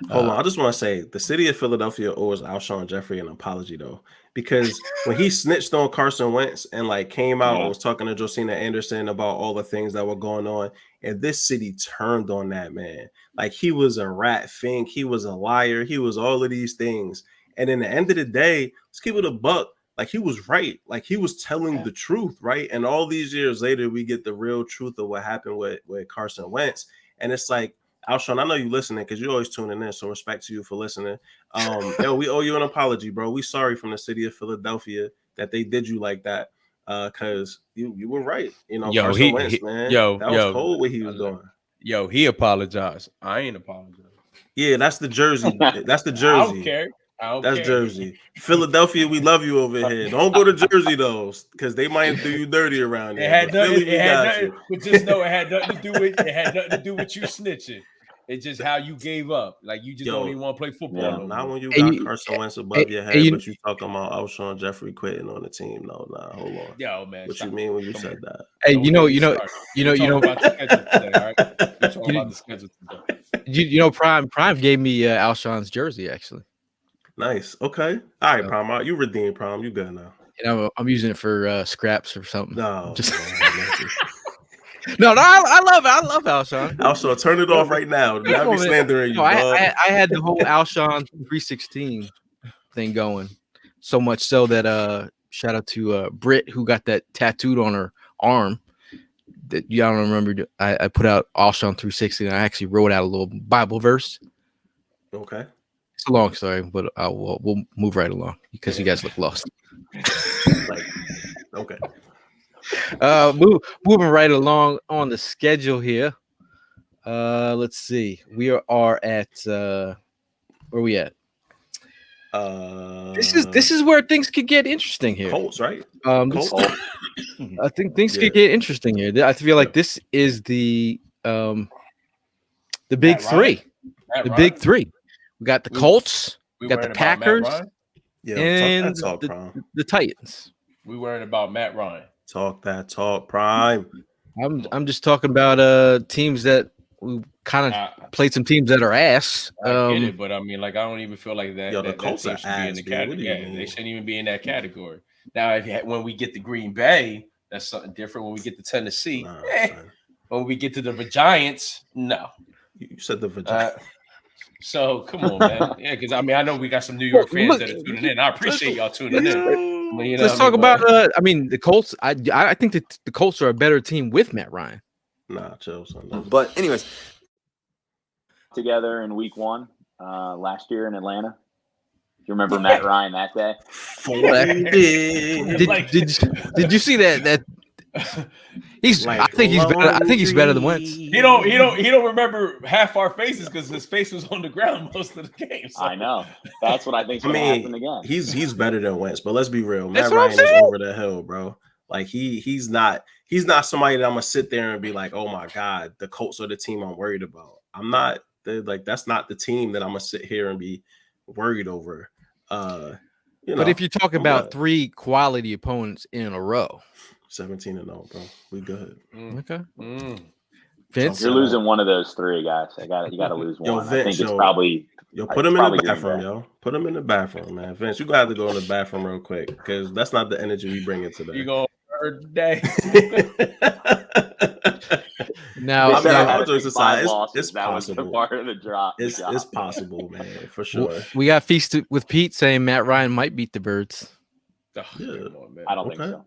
[SPEAKER 4] Hold on, I just want to say the city of Philadelphia owes Alshon Jeffrey an apology though, because when he snitched on Carson Wentz and came out and was talking to Josina Anderson about all the things that were going on, and this city turned on that man. Like he was a rat fink, he was a liar, he was all of these things. And in the end of the day, let's keep it a buck. Like he was right, like he was telling the truth, right? And all these years later, we get the real truth of what happened with Carson Wentz, and it's like, Alshon, I know you listening because you're always tuning in, so respect to you for listening. We owe you an apology, bro. We sorry from the city of Philadelphia that they did you like that, because you were right. Carson Wentz, man. That was cold what he was doing.
[SPEAKER 3] Yo, he apologized. I ain't apologized.
[SPEAKER 4] Yeah, that's the jersey. That's the jersey.
[SPEAKER 3] I don't care.
[SPEAKER 4] That's Jersey. Philadelphia, we love you over here. Don't go to Jersey though, because they might do you dirty around here.
[SPEAKER 3] But just know it had nothing to do with you snitching. It's just how you gave up. Like you just don't even want to play football.
[SPEAKER 4] Not when you got Carson Wentz above your head, but you talking about Alshon Jeffrey quitting on the team. No, hold on.
[SPEAKER 3] Yo, man.
[SPEAKER 4] What you mean when you said that?
[SPEAKER 2] Hey, you know.
[SPEAKER 3] About the schedule today, all right? We're talking about the schedule today.
[SPEAKER 2] Prime gave me Alshon's jersey actually.
[SPEAKER 4] Nice. Okay. All right, Prime. You redeemed, Prime. You good now.
[SPEAKER 2] I'm using it for scraps or something.
[SPEAKER 4] No.
[SPEAKER 2] No, I love it. I love Alshon.
[SPEAKER 4] Alshon, turn it off right now. Not be slandering you.
[SPEAKER 2] I had the whole Alshon 316 thing going. So much so that shout out to Britt who got that tattooed on her arm. That y'all don't remember. I put out Alshon 360 and I actually wrote out a little Bible verse.
[SPEAKER 4] Okay.
[SPEAKER 2] It's a long story, but we'll move right along because you guys look lost.
[SPEAKER 4] Okay.
[SPEAKER 2] Moving right along on the schedule here. Let's see. We are at where are we at? This is where things could get interesting here.
[SPEAKER 4] Colts, right?
[SPEAKER 2] Colts. I think things could get interesting here. I feel like this is the big three. Big three. We got the Colts, we got the Packers, and the Titans.
[SPEAKER 3] We worried about Matt Ryan.
[SPEAKER 4] Talk that talk, Prime.
[SPEAKER 2] I'm just talking about teams that we kind of played some teams that are ass.
[SPEAKER 3] I get it, but I mean, I don't even feel like that.
[SPEAKER 4] The Colts
[SPEAKER 3] that
[SPEAKER 4] should be in the category.
[SPEAKER 3] They shouldn't even be in that category. Now, when we get to Green Bay, that's something different. When we get to Tennessee, when we get to the Giants, no.
[SPEAKER 4] You said the Giants.
[SPEAKER 3] So come on, man. Yeah, because I know we got some New York fans that are tuning in. I appreciate y'all tuning in.
[SPEAKER 2] Let's talk about the Colts. I think that the Colts are a better team with Matt Ryan.
[SPEAKER 4] Nah, chill, son.
[SPEAKER 5] But anyways, together in week 1 last year in Atlanta. Do you remember Matt Ryan that day?
[SPEAKER 2] Did you see that I think he's better. I think he's better than Wentz.
[SPEAKER 3] He don't remember half our faces because his face was on the ground most of the game. So.
[SPEAKER 5] I know. That's what I think is going to happen again.
[SPEAKER 4] He's better than Wentz, but let's be real.
[SPEAKER 2] That's
[SPEAKER 4] Matt
[SPEAKER 2] what
[SPEAKER 4] Ryan
[SPEAKER 2] I'm
[SPEAKER 4] is
[SPEAKER 2] saying.
[SPEAKER 4] over the hill, bro. Like he's not somebody that I'm gonna sit there and be like, oh my God, the Colts are the team I'm worried about. I'm not. That's not the team that I'm gonna sit here and be worried over. But
[SPEAKER 2] if you talk about 3 quality opponents in a row,
[SPEAKER 4] 17-0, bro, we good.
[SPEAKER 2] Okay. Vince,
[SPEAKER 5] you're losing one of those 3 guys. You got to lose one.
[SPEAKER 4] Vince,
[SPEAKER 5] I think it's probably.
[SPEAKER 4] Put him in the bathroom, yo. Put him in the bathroom, man. Vince, you got to go in the bathroom real quick because that's not the energy we bring in today.
[SPEAKER 3] You go today.
[SPEAKER 2] now,
[SPEAKER 4] all jokes aside, it's possible.
[SPEAKER 5] Part of the drop.
[SPEAKER 4] It's possible, man, for sure.
[SPEAKER 2] We got Feast with Pete saying Matt Ryan might beat the Birds.
[SPEAKER 3] Yeah.
[SPEAKER 5] I don't think so.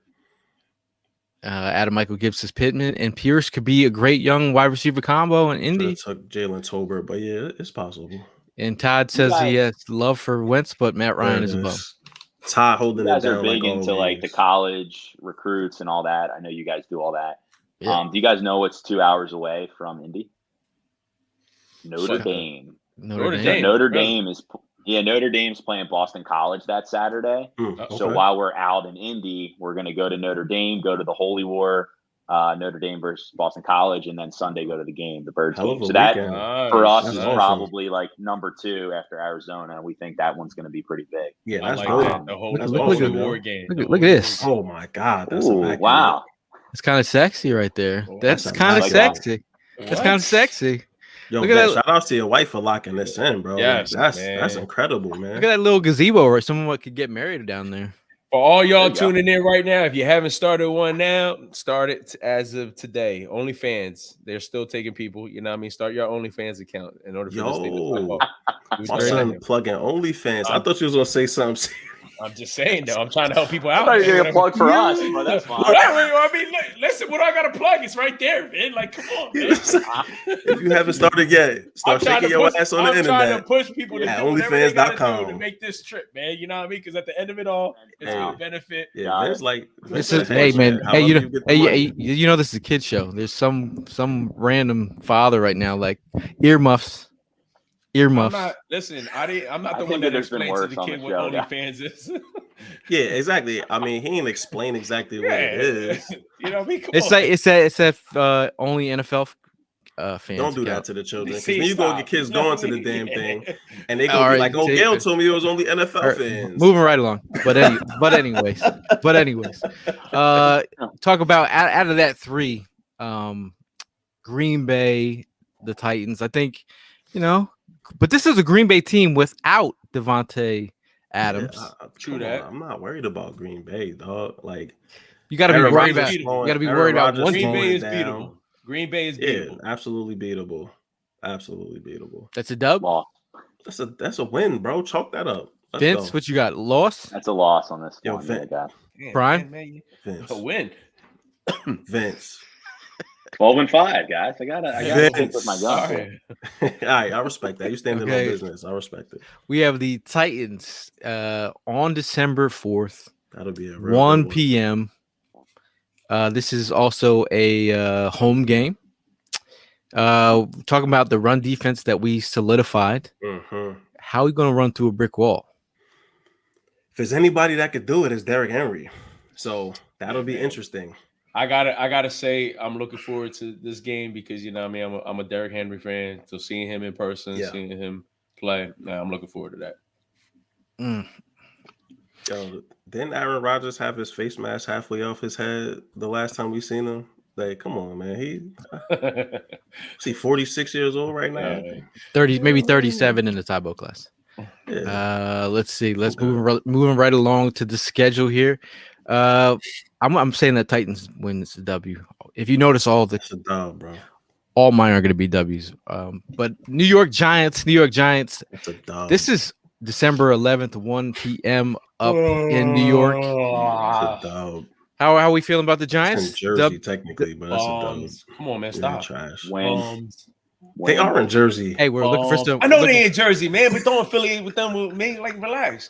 [SPEAKER 2] Adam Michael Gibbs says Pittman and Pierce could be a great young wide receiver combo in Indy.
[SPEAKER 4] Took Jalen Tolbert, but yeah, it's possible.
[SPEAKER 2] And Todd says he has love for Wentz, but Matt Ryan is above.
[SPEAKER 4] Todd holding it down.
[SPEAKER 5] You guys are big into like the college recruits and all that. I know you guys do all that. Yeah. Do you guys know what's 2 hours away from Indy? Notre Dame. Notre Dame is Notre Dame's playing Boston College that Saturday. So while we're out in Indy, we're going to go to Notre Dame, go to the Holy War, Notre Dame versus Boston College, and then Sunday go to the game, the Birds game. So that for us is probably like number 2 after Arizona. We think that one's going to be pretty big.
[SPEAKER 4] Yeah, that's
[SPEAKER 3] the Holy War game.
[SPEAKER 2] Look at this.
[SPEAKER 4] Oh my God,
[SPEAKER 5] that's wow.
[SPEAKER 2] It's kind of sexy right there. That's kind of sexy. That's kind of sexy.
[SPEAKER 4] Yo, man, shout out to your wife for locking this in, bro.
[SPEAKER 3] Yes,
[SPEAKER 4] that's incredible, man.
[SPEAKER 2] Look at that little gazebo where someone could get married down there.
[SPEAKER 3] For all y'all tuning in right now, if you haven't started one now, start it as of today. OnlyFans, they're still taking people. You know what I mean? Start your OnlyFans account in order for this thing to
[SPEAKER 4] my son plugging OnlyFans. I thought you was gonna say something.
[SPEAKER 3] I'm just saying, though. I'm trying to help people out.
[SPEAKER 5] I thought you were going to plug for us, but that's fine.
[SPEAKER 3] I mean, listen, what do I got to plug? It's right there, man. Like, come on, man.
[SPEAKER 4] If you haven't started yet, start shaking your ass on the internet.
[SPEAKER 3] I'm trying to push people to do
[SPEAKER 4] OnlyFans.com
[SPEAKER 3] to make this trip, man. You know what I mean? Because at the end of it all, it's going to benefit.
[SPEAKER 4] Yeah, there's like...
[SPEAKER 2] Hey, man. Hey, you know this is a kid show. There's some random father right now, like earmuffs.
[SPEAKER 3] I'm not the one that explains to the kid what OnlyFans is.
[SPEAKER 4] Yeah, exactly. I mean, he didn't explain exactly what it is.
[SPEAKER 3] You know what I mean?
[SPEAKER 2] It's that only NFL fans.
[SPEAKER 4] Don't do that to the children. Because then you go get kids going to the damn thing, and they go be like, "Oh, Gail told me it was only NFL fans."
[SPEAKER 2] Moving right along. But anyways, talk about out of that 3, Green Bay, the Titans. I think, but this is a Green Bay team without Devontae Adams.
[SPEAKER 4] Yeah, true that. I'm not worried about Green Bay, dog. Like
[SPEAKER 2] you got to be worried about. You got to be worried about one
[SPEAKER 3] Green
[SPEAKER 2] team.
[SPEAKER 3] Bay is beatable. Green Bay is beatable.
[SPEAKER 4] Yeah, absolutely beatable. Absolutely beatable.
[SPEAKER 2] That's a dub.
[SPEAKER 4] That's a win, bro. Chalk that up.
[SPEAKER 2] Vince, what you got? Loss?
[SPEAKER 5] That's a loss on this.
[SPEAKER 4] Yo, Vince.
[SPEAKER 2] Brian,
[SPEAKER 4] Vince.
[SPEAKER 3] A win.
[SPEAKER 4] Vince.
[SPEAKER 5] 12-5, guys. I gotta stick with my gun.
[SPEAKER 4] All right, I respect that. You stand in my business. I respect it.
[SPEAKER 2] We have the Titans on December 4th.
[SPEAKER 4] That'll be a
[SPEAKER 2] 1 p.m. This is also a home game. Talking about the run defense that we solidified.
[SPEAKER 4] Mm-hmm.
[SPEAKER 2] How are we going to run through a brick wall?
[SPEAKER 4] If there's anybody that could do it, it's Derrick Henry. So that'll be interesting.
[SPEAKER 3] I gotta say, I'm looking forward to this game because I mean, I'm a Derrick Henry fan. So seeing him in person, seeing him play, I'm looking forward to that.
[SPEAKER 4] Yo, didn't Aaron Rodgers have his face mask halfway off his head the last time we seen him? Like, come on, man. He 46 years old right now.
[SPEAKER 2] 30, maybe 37 in the Tybo class.
[SPEAKER 4] Yeah.
[SPEAKER 2] Let's see. Let's moving right along to the schedule here. I'm saying that Titans win this W. If you notice,
[SPEAKER 4] it's a dub, bro.
[SPEAKER 2] All mine are going to be W's. But New York Giants.
[SPEAKER 4] It's a dub.
[SPEAKER 2] This is December 11th, 1 p.m. up in New York.
[SPEAKER 4] It's a dub.
[SPEAKER 2] How are we feeling about the Giants?
[SPEAKER 4] It's in Jersey, technically, but that's a dub.
[SPEAKER 3] Come on, man, stop.
[SPEAKER 4] Trash.
[SPEAKER 5] They
[SPEAKER 4] are in Jersey.
[SPEAKER 2] Hey, we're looking for some.
[SPEAKER 3] I know they in Jersey, man. But don't affiliate with them with me. Like, relax.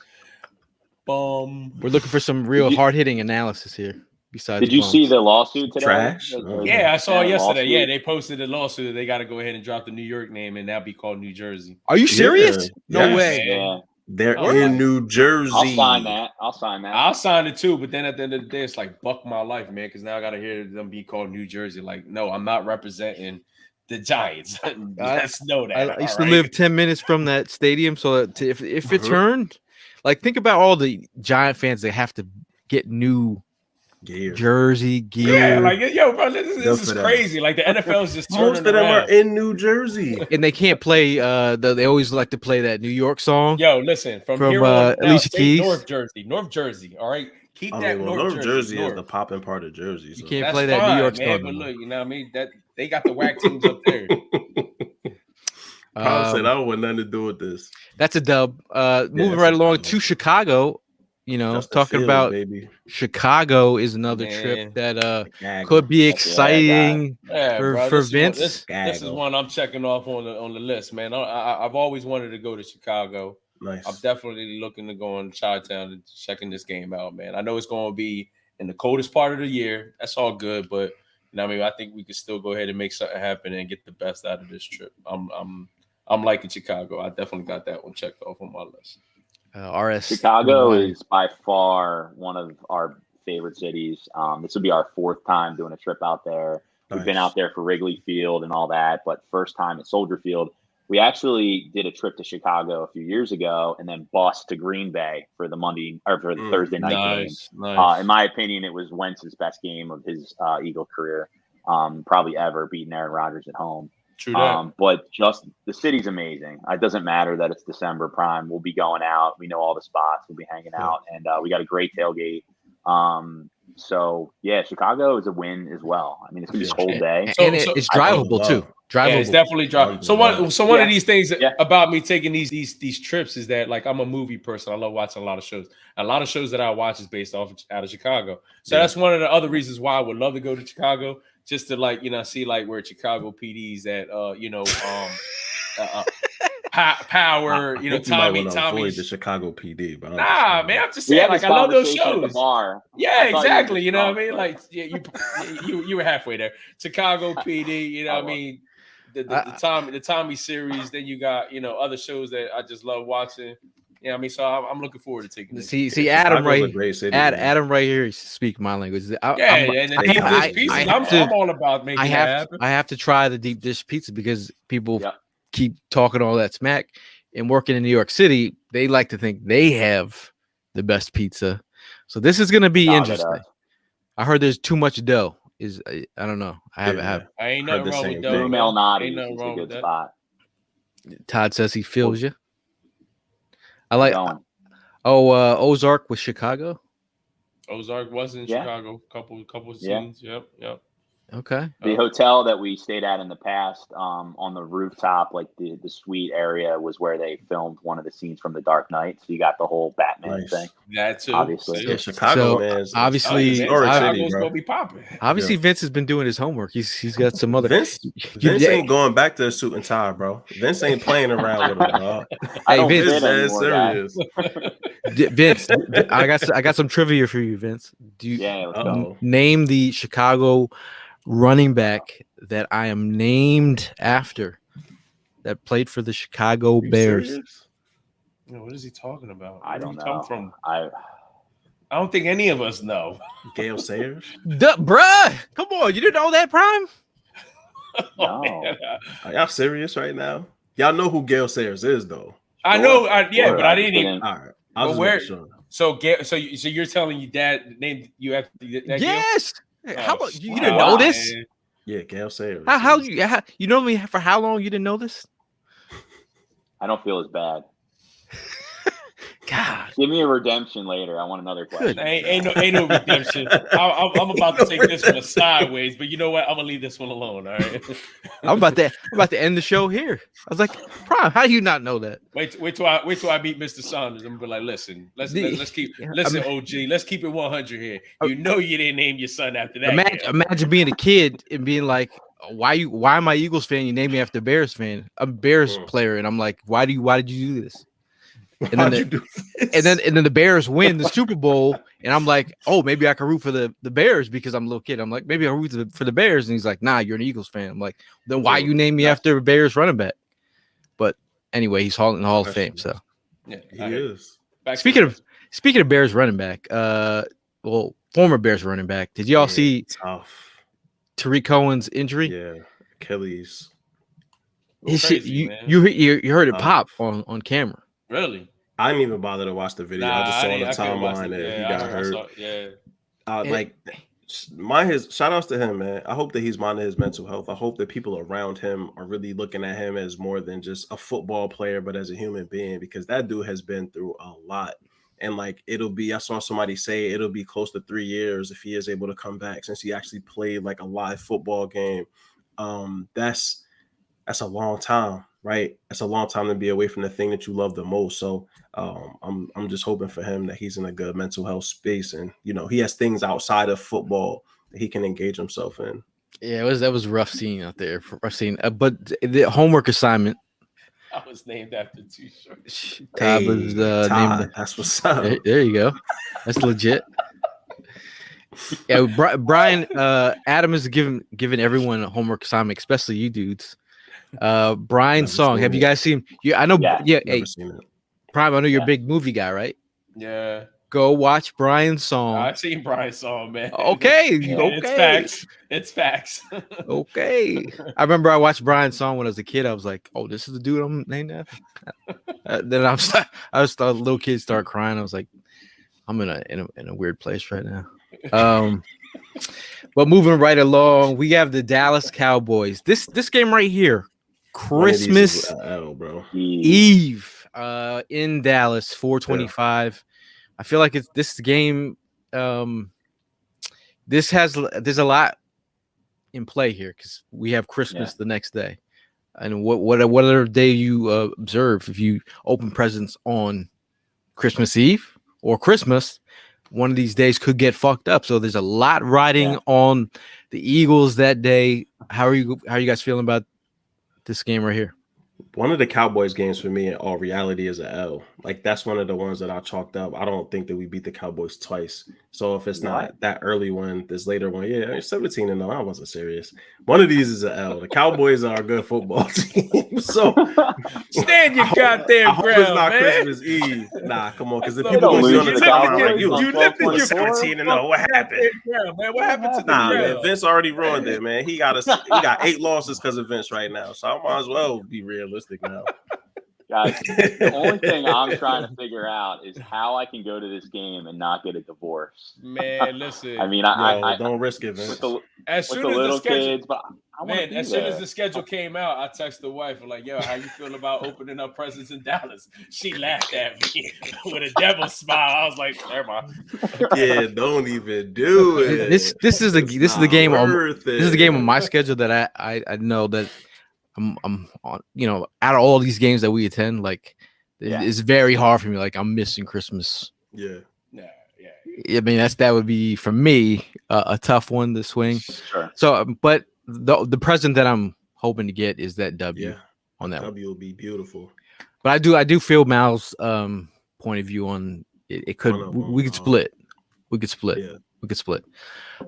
[SPEAKER 2] We're looking for some real hard-hitting analysis here. Besides,
[SPEAKER 5] Did you see the lawsuit today?
[SPEAKER 4] Trash.
[SPEAKER 3] Yeah, I saw it yesterday.
[SPEAKER 5] lawsuit.
[SPEAKER 3] Yeah, they posted a lawsuit that they got to go ahead and drop the New York name and now be called New Jersey.
[SPEAKER 2] Are you serious?
[SPEAKER 4] Yeah,
[SPEAKER 2] No
[SPEAKER 4] yes.
[SPEAKER 2] way.
[SPEAKER 5] Yeah,
[SPEAKER 4] They're
[SPEAKER 3] Oh,
[SPEAKER 4] in
[SPEAKER 3] right.
[SPEAKER 4] New Jersey.
[SPEAKER 5] I'll sign that.
[SPEAKER 3] I'll sign it too, but then at the end of the day, it's like buck my life, man, because now I got to hear them be called New Jersey. Like, no, I'm not representing the Giants. Let's know that.
[SPEAKER 2] I used to live 10 minutes from that stadium, so that if it turned, like, think about all the Giant fans that have to get new
[SPEAKER 4] Gear.
[SPEAKER 2] jersey gear.
[SPEAKER 3] Yeah, like, yo, bro, this is crazy. Like, the NFL is just turning
[SPEAKER 4] Most of them
[SPEAKER 3] around.
[SPEAKER 4] are in New Jersey.
[SPEAKER 2] And they can't play. They always like to play that New York song.
[SPEAKER 3] Yo, listen, from here on out,
[SPEAKER 2] Alicia
[SPEAKER 3] say
[SPEAKER 2] Keys.
[SPEAKER 3] North Jersey. All right, keep
[SPEAKER 4] I
[SPEAKER 3] that
[SPEAKER 4] mean, well,
[SPEAKER 3] North Jersey.
[SPEAKER 4] is the popping part of Jersey. So.
[SPEAKER 2] You can't
[SPEAKER 3] That's
[SPEAKER 2] play that
[SPEAKER 3] fine,
[SPEAKER 2] New York
[SPEAKER 3] man,
[SPEAKER 2] song.
[SPEAKER 3] but
[SPEAKER 2] no more.
[SPEAKER 3] look, you know what I mean? That they got the whack teams up there.
[SPEAKER 4] Kyle said, I don't want nothing to do with this.
[SPEAKER 2] That's a dub. Moving
[SPEAKER 4] that's
[SPEAKER 2] right
[SPEAKER 4] a
[SPEAKER 2] along
[SPEAKER 4] dub.
[SPEAKER 2] to Chicago. You know,
[SPEAKER 4] Justin
[SPEAKER 2] talking
[SPEAKER 4] Fields,
[SPEAKER 2] about
[SPEAKER 4] baby.
[SPEAKER 2] Chicago is another
[SPEAKER 3] Man.
[SPEAKER 2] trip that
[SPEAKER 4] Gag.
[SPEAKER 2] could be
[SPEAKER 5] Yeah,
[SPEAKER 2] exciting
[SPEAKER 3] Yeah,
[SPEAKER 2] for
[SPEAKER 3] bro, this
[SPEAKER 2] Vince.
[SPEAKER 3] Is this is one I'm checking off on the list, man. I've always wanted to go to Chicago.
[SPEAKER 4] Nice.
[SPEAKER 3] I'm definitely looking to go in Chi-Town and checking this game out, man. I know it's going to be in the coldest part of the year. That's all good, but you know, what I mean, I think we can still go ahead and make something happen and get the best out of this trip. I'm liking Chicago. I definitely got that one checked off on my list.
[SPEAKER 2] RS
[SPEAKER 5] Chicago is by far one of our favorite cities. This will be our fourth time doing a trip out there. We've been out there for Wrigley Field and all that, but first time at Soldier Field. We actually did a trip to Chicago a few years ago and then bussed to Green Bay for the Thursday night game.
[SPEAKER 3] Nice.
[SPEAKER 5] In my opinion, it was Wentz's best game of his Eagle career, probably ever, beating Aaron Rodgers at home.
[SPEAKER 3] True that.
[SPEAKER 5] But just the city's amazing. It doesn't matter that it's December prime. We'll be going out. We know all the spots. We'll be hanging out, and we got a great tailgate. So yeah, Chicago is a win as well. I mean, it's gonna be a cold day,
[SPEAKER 2] and it's drivable too. Drivable.
[SPEAKER 3] Yeah, it's definitely drivable. So one of these things about me taking these trips is that, like, I'm a movie person. I love watching a lot of shows. A lot of shows that I watch is based out of Chicago. So that's one of the other reasons why I would love to go to Chicago, just to, like, you know, see like where Chicago PD's at. Power. You know, Tommy.
[SPEAKER 4] The Chicago PD, but
[SPEAKER 3] nah, man. I'm just saying, like, I love those shows.
[SPEAKER 5] At the bar.
[SPEAKER 3] Yeah, exactly. You know what I mean? Like, yeah, you were halfway there. Chicago PD. You know what I mean? The Tommy series. Then you got, you know, other shows that I just love watching. Yeah, I mean, so I'm looking forward to taking this.
[SPEAKER 2] See, Adam Adam right here speak my language.
[SPEAKER 3] And the deep dish pizza. I'm all about making that happen.
[SPEAKER 2] I have to try the deep dish pizza because people keep talking all that smack. And working in New York City, they like to think they have the best pizza. So this is going to be interesting. I heard there's too much dough. I don't know. I
[SPEAKER 3] ain't nothing wrong with dough.
[SPEAKER 5] Female naughty.
[SPEAKER 3] Ain't nothing wrong with that.
[SPEAKER 5] Spot.
[SPEAKER 2] Todd says he feels you. I like. Ozark with Chicago.
[SPEAKER 3] Ozark was in Chicago. Couple of scenes. Yep.
[SPEAKER 2] Okay.
[SPEAKER 5] The hotel that we stayed at in the past, on the rooftop, like the suite area, was where they filmed one of the scenes from The Dark Knight. So you got the whole Batman thing.
[SPEAKER 3] That too.
[SPEAKER 5] Obviously.
[SPEAKER 4] Yeah, Chicago, man.
[SPEAKER 2] Obviously,
[SPEAKER 3] Chicago's gonna be popping.
[SPEAKER 2] Obviously, Vince has been doing his homework. He's got some other.
[SPEAKER 4] Vince ain't going back to a suit and tie, bro. Vince ain't playing around with him, dog.
[SPEAKER 2] Hey, Vince,
[SPEAKER 4] serious.
[SPEAKER 2] Vince, I got some trivia for you, Vince. Do you name the Chicago running back that I am named after that played for the Chicago Bears?
[SPEAKER 3] You know, what is he talking about?
[SPEAKER 5] I don't know.
[SPEAKER 3] I don't think any of us know.
[SPEAKER 4] Gale Sayers?
[SPEAKER 2] Bruh, come on. You didn't know that, Prime?
[SPEAKER 5] No.
[SPEAKER 4] Are y'all serious right now? Y'all know who Gale Sayers is, though.
[SPEAKER 3] I know. But I didn't even.
[SPEAKER 4] All right. I'll just make sure.
[SPEAKER 3] So you're telling your dad named you after that?
[SPEAKER 2] Yes. How about you didn't know this?
[SPEAKER 3] Man.
[SPEAKER 4] Yeah, Gale Sayers.
[SPEAKER 2] How you know me for how long? You didn't know this?
[SPEAKER 5] I don't feel as bad.
[SPEAKER 2] God,
[SPEAKER 5] give me a redemption later. I want another question.
[SPEAKER 3] Ain't no redemption. I'm about to take this one sideways, but you know what? I'm gonna leave this one alone. All right.
[SPEAKER 2] I'm about to end the show here. I was like, Prime, how do you not know that?
[SPEAKER 3] Wait till I meet Mr. Saunders. I'm gonna be like, listen, let's keep OG. Let's keep it 100 here. You know you didn't name your son after that.
[SPEAKER 2] Imagine being a kid and being like, why am I Eagles fan? You named me after Bears fan. I'm a Bears player, and I'm like, why did you do this? And then the Bears win the Super Bowl, and I'm like, oh, maybe I can root for the Bears because I'm a little kid. I'm like, maybe I'll root for the Bears, and he's like, nah, you're an Eagles fan. I'm like, then why you name me after a Bears running back? But anyway, he's in the Hall of Fame. So
[SPEAKER 3] yeah,
[SPEAKER 4] he is.
[SPEAKER 2] Speaking of Bears running back, former Bears running back, did y'all see Tariq Cohen's injury?
[SPEAKER 4] Yeah, Achilles.
[SPEAKER 2] His shit, you heard it pop on camera.
[SPEAKER 3] Really?
[SPEAKER 4] I didn't even bother to watch the video. I just saw on the timeline that he got hurt. Shout outs to him, man. I hope that he's minding his mental health. I hope that people around him are really looking at him as more than just a football player, but as a human being, because that dude has been through a lot. And like I saw somebody say it'll be close to 3 years if he is able to come back, since he actually played like a live football game. That's a long time, right? That's a long time to be away from the thing that you love the most. So I'm just hoping for him that he's in a good mental health space, and he has things outside of football that he can engage himself in.
[SPEAKER 2] Yeah, that was a rough scene out there. Rough scene. But the homework assignment.
[SPEAKER 3] I was named after two shorts.
[SPEAKER 2] Todd was named.
[SPEAKER 4] That's what's up.
[SPEAKER 2] There you go. That's legit. Yeah, Brian. Adam is giving everyone a homework assignment, especially you dudes. Brian's song. Have you guys seen? Yeah, I know. Yeah, hey, Prime. I know you're a big movie guy, right?
[SPEAKER 3] Yeah.
[SPEAKER 2] Go watch Brian's song.
[SPEAKER 3] I've seen Brian's song, man.
[SPEAKER 2] Okay,
[SPEAKER 3] It's facts.
[SPEAKER 2] Okay. I remember I watched Brian's song when I was a kid. I was like, "Oh, this is the dude I'm named after." Then I was a little kid, start crying. I was like, "I'm in a weird place right now." But moving right along, we have the Dallas Cowboys. This game right here, Christmas Eve, in Dallas, 4:25. I feel like this game. There's a lot in play here because we have Christmas the next day, and what other day you observe if you open presents on Christmas Eve or Christmas. One of these days could get fucked up. So there's a lot riding on the Eagles that day. How are you guys feeling about this game right here?
[SPEAKER 4] One of the Cowboys games for me in all reality is an L. Like that's one of the ones that I chalked up. I don't think that we beat the Cowboys twice. So if it's not that early one, this later one, 17-0. I wasn't serious. One of these is an L. The Cowboys are a good football team. So
[SPEAKER 3] stand your goddamn ground,
[SPEAKER 4] it's not
[SPEAKER 3] man.
[SPEAKER 4] Christmas Eve. Nah, come on, because the people going to the timeline like you lifted your 17-0. What happened?
[SPEAKER 3] Man, what happened to the
[SPEAKER 4] man, Vince already ruined it, man. He got 8 losses because of Vince right now. So I might as well be realistic now.
[SPEAKER 5] Guys, the only thing I'm trying to figure out is how I can go to this game and not get a divorce.
[SPEAKER 3] Man, listen.
[SPEAKER 5] I mean, I
[SPEAKER 4] don't risk it, Vince.
[SPEAKER 3] As soon as the schedule came out, I texted the wife like, "Yo, how you feel about opening up presents in Dallas?" She laughed at me with a devil smile. I was like, "Never mind."
[SPEAKER 4] Yeah, don't even do it.
[SPEAKER 2] This is the game on my schedule that I know that. I'm on, out of all these games that we attend, like it's very hard for me. Like I'm missing Christmas.
[SPEAKER 4] Yeah.
[SPEAKER 2] I mean, that would be for me a tough one to swing.
[SPEAKER 5] Sure.
[SPEAKER 2] So, but the present that I'm hoping to get is that W on that.
[SPEAKER 4] W will be beautiful.
[SPEAKER 2] But I do feel Mal's point of view on it. It could we could split. We could split.
[SPEAKER 4] Yeah.
[SPEAKER 2] We could split.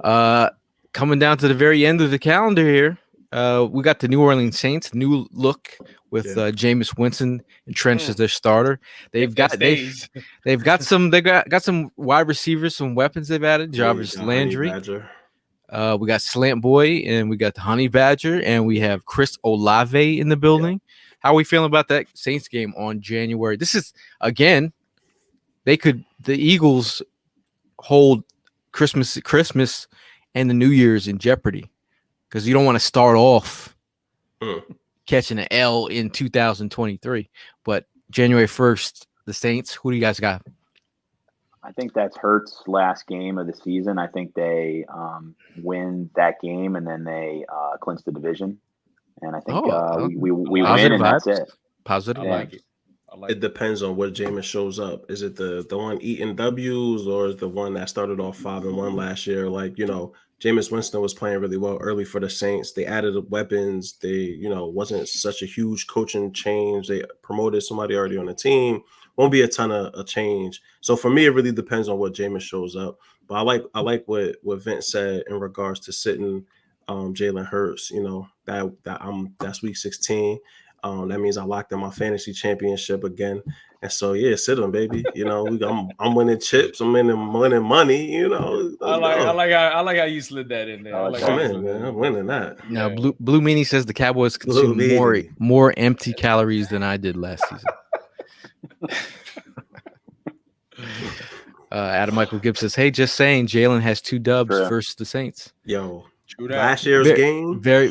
[SPEAKER 2] Coming down to the very end of the calendar here. We got the New Orleans Saints, new look with Jameis Winston and Trench as their starter. They've got some wide receivers, some weapons they've added. Jarvis Landry. We got Slant Boy and we got the Honey Badger and we have Chris Olave in the building. How are we feeling about that Saints game on January? This is again, the Eagles hold Christmas and the New Year's in jeopardy. Because you don't want to start off catching an L in 2023. But January 1st, the Saints, who do you guys got?
[SPEAKER 5] I think that's Hurts' last game of the season. I think they win that game and then they clinch the division. And I think we win and that's it.
[SPEAKER 2] Positive.
[SPEAKER 3] I like it.
[SPEAKER 4] It depends on what Jameis shows up. Is it the one eating W's or is the one that started off 5-1 last year? Like, Jameis Winston was playing really well early for the Saints. They added weapons. They, wasn't such a huge coaching change. They promoted somebody already on the team. be a ton of change. So for me, it really depends on what Jameis shows up. But I like what Vince said in regards to sitting Jalen Hurts. You know, that's week 16. That means I locked in my fantasy championship again. And so yeah, sit him, baby. You know, I'm winning chips. I'm winning money. You know,
[SPEAKER 3] I like how you slid that in there. I like how
[SPEAKER 4] I'm
[SPEAKER 3] you
[SPEAKER 4] in,
[SPEAKER 3] slid that
[SPEAKER 4] man.
[SPEAKER 3] in
[SPEAKER 4] I'm
[SPEAKER 3] there.
[SPEAKER 4] winning that.
[SPEAKER 2] Now,
[SPEAKER 3] Yeah.
[SPEAKER 2] Blue Meanie says the Cowboys
[SPEAKER 4] Blue
[SPEAKER 2] consume
[SPEAKER 4] Meanie.
[SPEAKER 2] more empty calories than I did last season. Adam Michael Gibbs says, "Hey, just saying, Jalen has 2 dubs
[SPEAKER 5] True.
[SPEAKER 2] versus the Saints."
[SPEAKER 4] Yo,
[SPEAKER 3] True that.
[SPEAKER 4] last year's game,
[SPEAKER 2] very.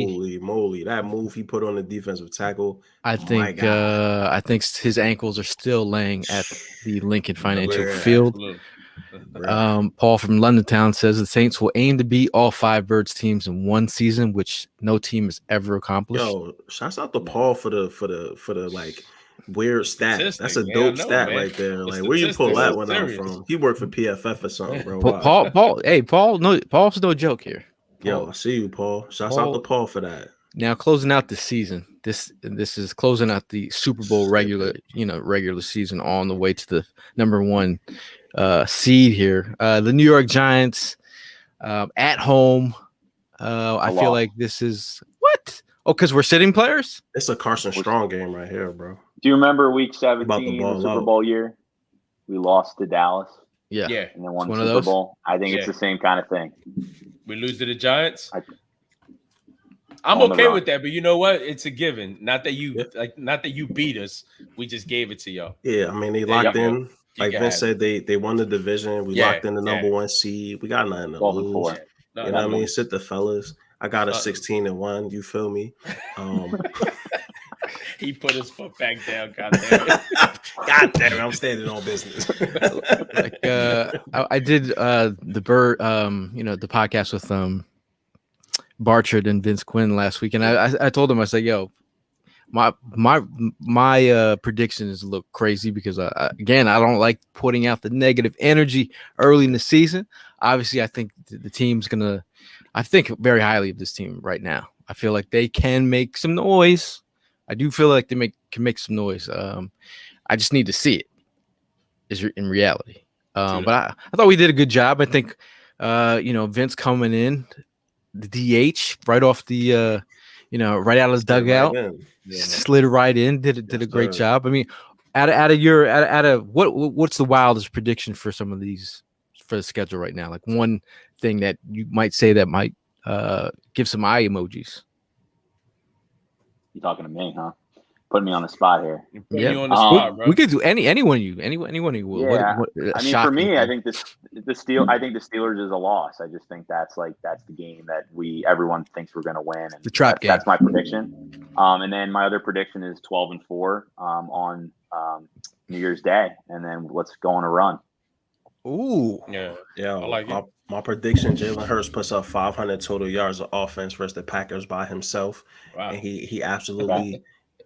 [SPEAKER 4] holy moly, that move he put on the defensive tackle.
[SPEAKER 2] I
[SPEAKER 4] my God.
[SPEAKER 2] think his ankles are still laying at the Lincoln Financial
[SPEAKER 4] Bruh.
[SPEAKER 2] Field.
[SPEAKER 3] Absolutely.
[SPEAKER 2] Paul from London Town says the Saints will aim to beat all 5 Birds teams in one season, which no team has ever accomplished.
[SPEAKER 4] Yo, shouts out to Paul for the like weird stat.
[SPEAKER 3] Statistic,
[SPEAKER 4] That's a
[SPEAKER 3] man.
[SPEAKER 4] dope
[SPEAKER 3] I know,
[SPEAKER 4] stat
[SPEAKER 3] man.
[SPEAKER 4] right there.
[SPEAKER 3] The
[SPEAKER 4] Like, where you pull
[SPEAKER 3] statistics
[SPEAKER 4] that
[SPEAKER 3] are
[SPEAKER 4] one out
[SPEAKER 3] serious.
[SPEAKER 4] from? He worked for PFF or something, bro. Wow.
[SPEAKER 2] Paul's no joke here.
[SPEAKER 4] Yo, I see you, Paul. Shouts out to Paul for that.
[SPEAKER 2] Now closing out the season. This is closing out the Super Bowl regular season on the way to the number 1 seed here. The New York Giants at home. I feel like this is what? Oh, because we're sitting players?
[SPEAKER 4] It's a Carson Strong game right here, bro.
[SPEAKER 5] Do you remember Week
[SPEAKER 4] About
[SPEAKER 5] 17,
[SPEAKER 4] the
[SPEAKER 5] the
[SPEAKER 4] ball
[SPEAKER 5] Super
[SPEAKER 4] out.
[SPEAKER 5] Bowl year? We lost to Dallas
[SPEAKER 2] Yeah.
[SPEAKER 5] and then won
[SPEAKER 2] It's
[SPEAKER 5] the
[SPEAKER 2] one of
[SPEAKER 5] Super
[SPEAKER 2] those.
[SPEAKER 5] Bowl. I think it's
[SPEAKER 3] Yeah.
[SPEAKER 5] the same kind of thing.
[SPEAKER 3] We lose to the Giants. I'm
[SPEAKER 5] On the
[SPEAKER 3] okay
[SPEAKER 5] run.
[SPEAKER 3] with that, but you know what? It's a given. Not that you beat us. We just gave it to y'all.
[SPEAKER 4] Yeah, I mean they
[SPEAKER 3] There you
[SPEAKER 4] locked
[SPEAKER 3] go.
[SPEAKER 4] in. Like
[SPEAKER 3] can
[SPEAKER 4] Vince
[SPEAKER 3] have
[SPEAKER 4] said, they won the division. We locked in the number 1 seed. We got nothing to
[SPEAKER 5] 12 and
[SPEAKER 4] lose.
[SPEAKER 5] 4.
[SPEAKER 3] No,
[SPEAKER 4] You know what I mean? Sit the fellas. I got a
[SPEAKER 3] Uh-uh.
[SPEAKER 4] 16-1. You feel me?
[SPEAKER 3] He put his foot back down. God damn it.
[SPEAKER 4] God damn it, I'm standing on business.
[SPEAKER 2] Like I did the podcast with Barchard and Vince Quinn last week, and I told him, I said, yo, my predictions look crazy because I don't like putting out the negative energy early in the season. Obviously, I think the team's gonna. I think very highly of this team right now. I feel like they can make some noise. I do feel like they can make some noise. I just need to see it. Is in reality. But I thought we did a good job. I think Vince coming in, the DH right off the right out of the dugout, slid right in, did a great job. I mean, what's the wildest prediction for some of these for the schedule right now? Like one thing that you might say that might give some eye emojis.
[SPEAKER 5] You talking to me, huh? Putting me on the spot here.
[SPEAKER 3] You on the spot, bro.
[SPEAKER 2] We could do anyone of you.
[SPEAKER 5] Yeah. I mean, for me, I think the Steelers is a loss. I just think that's the game that everyone thinks we're going to win. And
[SPEAKER 2] the trap game.
[SPEAKER 5] That's my prediction. And then my other prediction is 12-4 on New Year's Day, and then let's go on a run.
[SPEAKER 2] Ooh,
[SPEAKER 4] yeah.
[SPEAKER 3] I like it.
[SPEAKER 4] My prediction: Jalen Hurts puts up 500 total yards of offense versus the Packers by himself, and he absolutely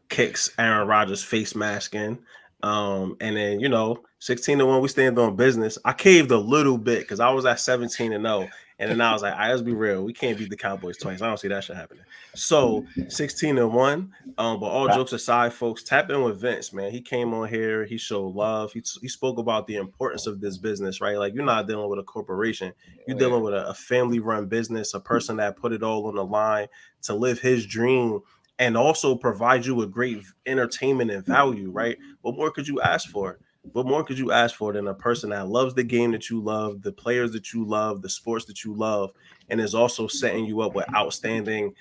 [SPEAKER 4] kicks Aaron Rodgers' face mask in. And then 16-1, we stand on business. I caved a little bit because I was at 17-0, and then I was like, let's be real, we can't beat the Cowboys twice. I don't see that shit happening. So 16-1. But all jokes aside, folks, tap in with Vince, man. He came on here, he showed love. He spoke about the importance of this business, right? Like, you're not dealing with a corporation, you're dealing with a family-run business, a person that put it all on the line to live his dream and also provide you with great entertainment and value, right? What more could you ask for? What more could you ask for than a person that loves the game that you love, the players that you love, the sports that you love, and is also setting you up with outstanding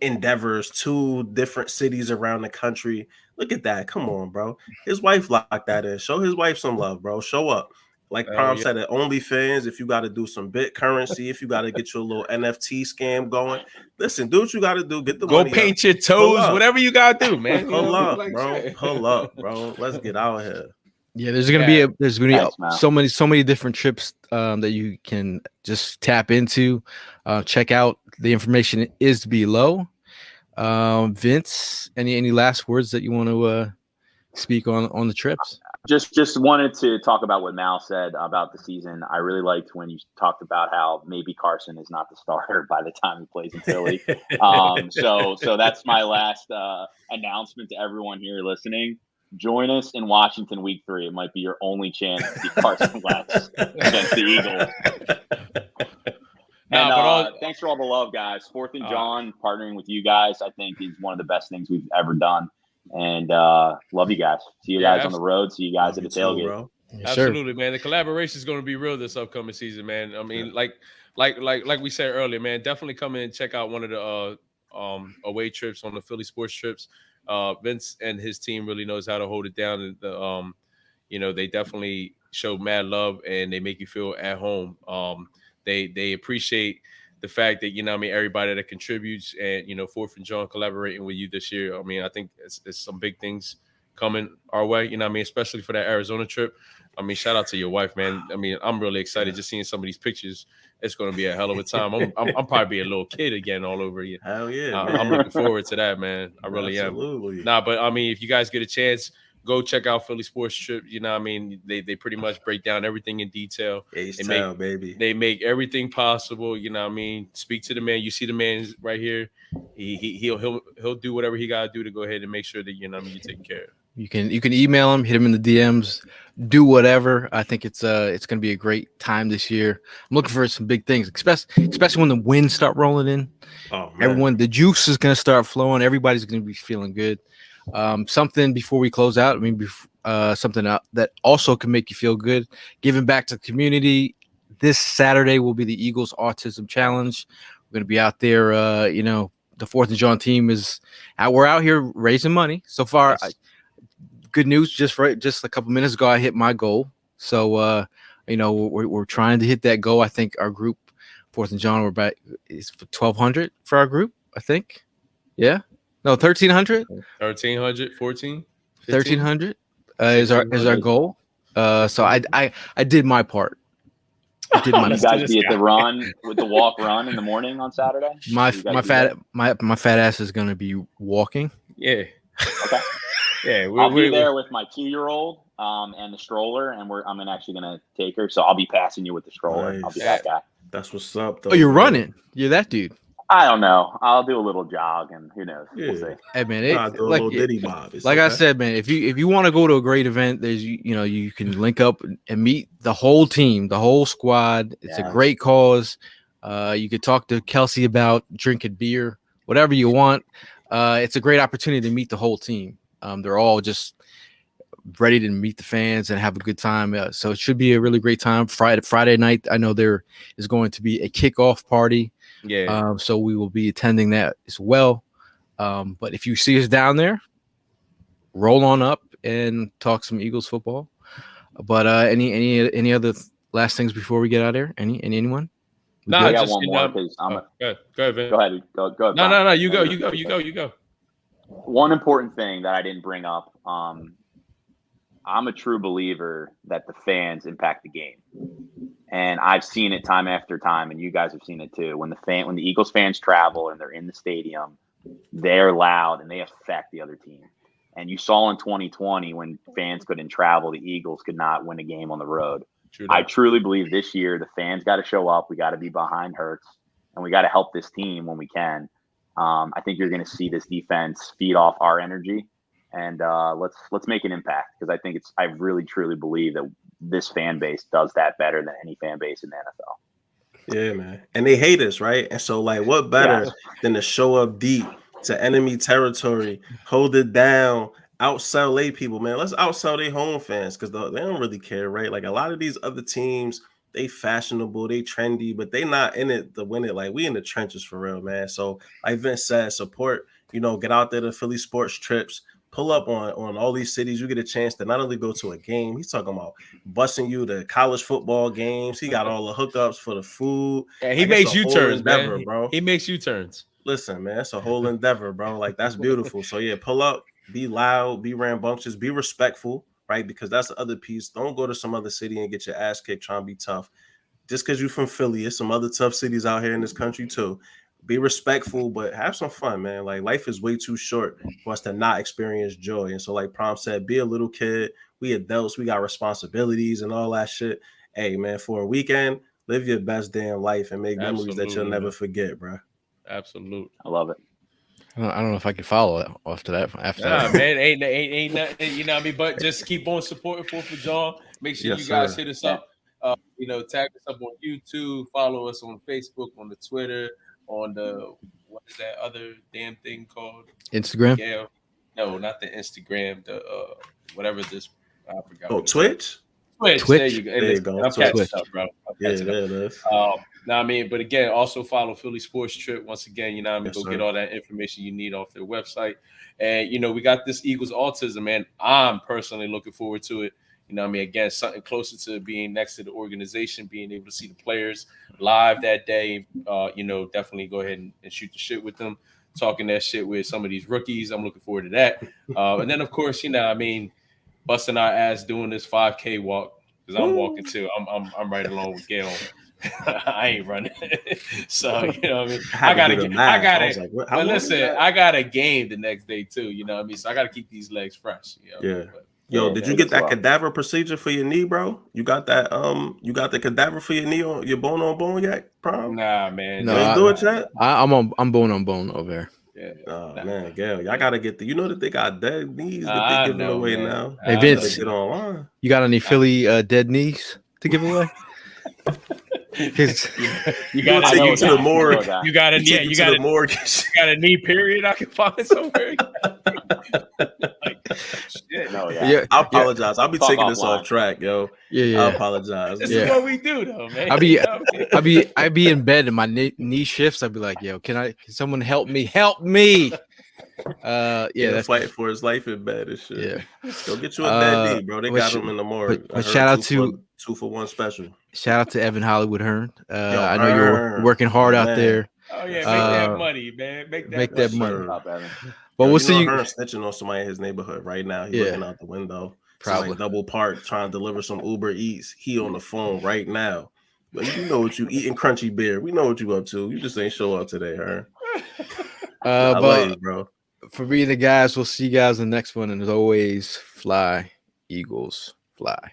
[SPEAKER 4] endeavors to different cities around the country? Look at that. Come on, bro. His wife locked that in. Show his wife some love, bro. Show up. Like Prom said at OnlyFans, if you got to do some bit currency, if you got to get your little NFT scam going, listen, do what you got to do. Get the money.
[SPEAKER 3] Go paint your toes, whatever you got to do, man.
[SPEAKER 4] Pull up, bro. Pull up, bro. Let's get out here.
[SPEAKER 2] Yeah, there's gonna be so many different trips that you can just tap into. Check out, the information is below. Vince, any last words that you want to speak on the trips?
[SPEAKER 5] Just wanted to talk about what Mal said about the season. I really liked when you talked about how maybe Carson is not the starter by the time he plays in Philly. So that's my last announcement to everyone here listening. join us in Washington week 3. It might be your only chance to see Carson Wentz against the Eagles. Thanks for all the love, guys. 4th and Jawn, partnering with you guys, I think is one of the best things we've ever done. And love you guys. See you guys on the road. See you guys at the tailgate.
[SPEAKER 4] Bro.
[SPEAKER 2] Yes,
[SPEAKER 3] absolutely, man. The collaboration is going to be real this upcoming season, man. I mean, like we said earlier, man. Definitely come in and check out one of the away trips on the Philly sports trips. Vince and his team really knows how to hold it down. And they definitely show mad love and they make you feel at home. They appreciate the fact that, everybody that contributes and, 4th and Jawn collaborating with you this year. I mean, I think it's some big things coming our way, especially for that Arizona trip. I mean, shout out to your wife, man. I mean, I'm really excited just seeing some of these pictures. It's going to be a hell of a time. I'm probably a little kid again all over again.
[SPEAKER 4] Hell yeah.
[SPEAKER 3] I'm looking forward to that, man. I really am. But I mean, if you guys get a chance, go check out Philly Sports Trip. They pretty much break down everything in detail.
[SPEAKER 4] Baby.
[SPEAKER 3] They make everything possible. Speak to the man. You see the man right here. He'll do whatever he got to do to go ahead and make sure that you're taken care of.
[SPEAKER 2] You can email him, hit him in the DMs, do whatever. I think it's going to be a great time this year. I'm looking for some big things, especially when the winds start rolling in.
[SPEAKER 4] Oh, man.
[SPEAKER 2] The juice is going to start flowing. Everybody's going to be feeling good. Something before we close out. I mean, something that also can make you feel good. Giving back to the community. This Saturday will be the Eagles Autism Challenge. We're going to be out there. The 4th and Jawn team is out. We're out here raising money. So far, good news. Just a couple minutes ago, I hit my goal. So we're trying to hit that goal. I think our group, 4th and Jawn, we're about is for 1,200 for our group. I think, yeah. No, 1,300.
[SPEAKER 3] 1,300, 14,
[SPEAKER 2] 1,300 is our goal. So I did my part.
[SPEAKER 5] You guys be at the run with the walk run in the morning on Saturday?
[SPEAKER 2] My fat ass is gonna be walking.
[SPEAKER 3] Yeah.
[SPEAKER 5] Okay.
[SPEAKER 3] Yeah,
[SPEAKER 5] I'll be there with my 2-year-old and the stroller, and I'm actually gonna take her. So I'll be passing you with the stroller.
[SPEAKER 4] Nice.
[SPEAKER 5] I'll be that guy.
[SPEAKER 4] That's what's up, though.
[SPEAKER 2] Oh, you're running. You're that dude.
[SPEAKER 5] I don't know. I'll do a little jog, and who knows? We'll see.
[SPEAKER 2] Hey man,
[SPEAKER 4] do a little diddy bob.
[SPEAKER 2] I said, man, if you want to go to a great event, there's you can link up and meet the whole team, the whole squad. It's a great cause. You could talk to Kelsey about drinking beer, whatever you want. It's a great opportunity to meet the whole team. They're all just ready to meet the fans and have a good time. So it should be a really great time. Friday night, I know there is going to be a kickoff party.
[SPEAKER 3] Yeah.
[SPEAKER 2] So we will be attending that as well. But if you see us down there, roll on up and talk some Eagles football. But any other last things before we get out of here? Anyone?
[SPEAKER 3] No,
[SPEAKER 5] I got one more because
[SPEAKER 3] go ahead, Vin.
[SPEAKER 5] Go ahead. Go.
[SPEAKER 3] No. You go.
[SPEAKER 5] One important thing that I didn't bring up. I'm a true believer that the fans impact the game. And I've seen it time after time, and you guys have seen it too. When the Eagles fans travel and they're in the stadium, they're loud and they affect the other team. And you saw in 2020 when fans couldn't travel, the Eagles could not win a game on the road. I truly believe this year the fans got to show up. We got to be behind Hurts, and we got to help this team when we can. I think you're going to see this defense feed off our energy, and let's make an impact, because I really truly believe that this fan base does that better than any fan base in the NFL.
[SPEAKER 4] Yeah, man. And they hate us, right? And so, what better than to show up deep to enemy territory, hold it down, outsell their people, man. Let's outsell their home fans, because they don't really care, right? Like, a lot of these other teams, they fashionable, they trendy, but they not in it to win it. Like, we in the trenches for real, man. So, like Vince said, support, get out there to Philly sports trips. Pull up on all these cities. You get a chance to not only go to a game. He's talking about busing you to college football games. He got all the hookups for the food.
[SPEAKER 3] Yeah, he makes U-turns, man. Bro. He makes U-turns.
[SPEAKER 4] Listen, man, it's a whole endeavor, bro. Like, that's beautiful. So yeah, pull up, be loud, be rambunctious, be respectful, right? Because that's the other piece. Don't go to some other city and get your ass kicked trying to be tough. Just because you're from Philly, there's some other tough cities out here in this country too. Be respectful, but have some fun, man. Like, life is way too short for us to not experience joy. And so, like Prom said, be a little kid. We adults, we got responsibilities and all that shit. Hey, man, for a weekend, live your best damn life and make memories that you'll never forget, bro.
[SPEAKER 3] Absolutely.
[SPEAKER 5] I love it.
[SPEAKER 2] I don't know if I can follow it after that.
[SPEAKER 3] Nah, man, ain't nothing. You know what I mean? But just keep on supporting 4th of July. Make sure
[SPEAKER 4] Yes,
[SPEAKER 3] you guys
[SPEAKER 4] sir.
[SPEAKER 3] hit us up. Tag us up on YouTube. Follow us on Facebook, on the Twitter, on the what is that other damn thing called?
[SPEAKER 2] Instagram.
[SPEAKER 3] Yeah, no, not the Instagram. The whatever this. I forgot.
[SPEAKER 4] Oh,
[SPEAKER 3] what it's
[SPEAKER 4] Twitch.
[SPEAKER 3] Twitch.
[SPEAKER 2] Twitch.
[SPEAKER 3] There you go.
[SPEAKER 4] There you go.
[SPEAKER 3] I'm catching
[SPEAKER 2] Twitch.
[SPEAKER 3] up, bro. I'm
[SPEAKER 4] Yeah,
[SPEAKER 3] catching up.
[SPEAKER 4] there it is.
[SPEAKER 3] Now I mean, but again, also follow Philly Sports Trip. Once again, you know what I mean,
[SPEAKER 4] Yes,
[SPEAKER 3] go
[SPEAKER 4] sir.
[SPEAKER 3] get all that information you need off their website. And we got this Eagles autism, man. I'm personally looking forward to it. You know what I mean? Again, something closer to being next to the organization, being able to see the players live that day. Definitely go ahead and shoot the shit with them, talking that shit with some of these rookies. I'm looking forward to that. And then of course, busting our ass doing this 5K walk. Because I'm walking too. I'm right along with Gail. I ain't running. So you know what I mean. I gotta. But listen, I got a game the next day too. You know what I mean. So I gotta keep these legs fresh.
[SPEAKER 4] Yeah. Yo, did you get that cadaver procedure for your knee, bro? You got that? You got the cadaver for your knee on your bone on bone yet, Prom?
[SPEAKER 3] Nah, man.
[SPEAKER 4] You ain't do it yet.
[SPEAKER 2] I'm bone on bone over there.
[SPEAKER 3] Yeah.
[SPEAKER 4] Oh man, Gail, y'all gotta get that they got dead knees that they giving away now.
[SPEAKER 2] Hey Vince,
[SPEAKER 4] get online.
[SPEAKER 2] You got any Philly dead knees to give away?
[SPEAKER 3] You got
[SPEAKER 4] take you to the morgue.
[SPEAKER 3] You got a knee period I can find somewhere. Shit.
[SPEAKER 5] No,
[SPEAKER 4] I apologize. I'll be taking this off track, yo.
[SPEAKER 2] Yeah.
[SPEAKER 4] I apologize.
[SPEAKER 3] This is what we do, though, man.
[SPEAKER 2] I be in bed and my knee shifts. I'd be like, yo, can someone help me? Help me. That's
[SPEAKER 4] fighting for his life in bed and shit.
[SPEAKER 2] Yeah.
[SPEAKER 4] Go get you a dead knee, bro. They got him in the morgue.
[SPEAKER 2] But shout out to
[SPEAKER 4] 2-for-1 special.
[SPEAKER 2] Shout out to Evan Hollywood Hearn. I know you're working hard out there.
[SPEAKER 3] Oh yeah, make that money, man. Make that money.
[SPEAKER 2] But we'll see.
[SPEAKER 4] Hearn snitching on somebody in his neighborhood right now. He's looking out the window. Probably like double park trying to deliver some Uber Eats. He on the phone right now. But you know what you eating, Crunchy Bear. We know what you up to. You just ain't show up today, Hearn. I love you, bro.
[SPEAKER 2] For being the guys, we'll see you guys in the next one. And as always, fly, Eagles, fly.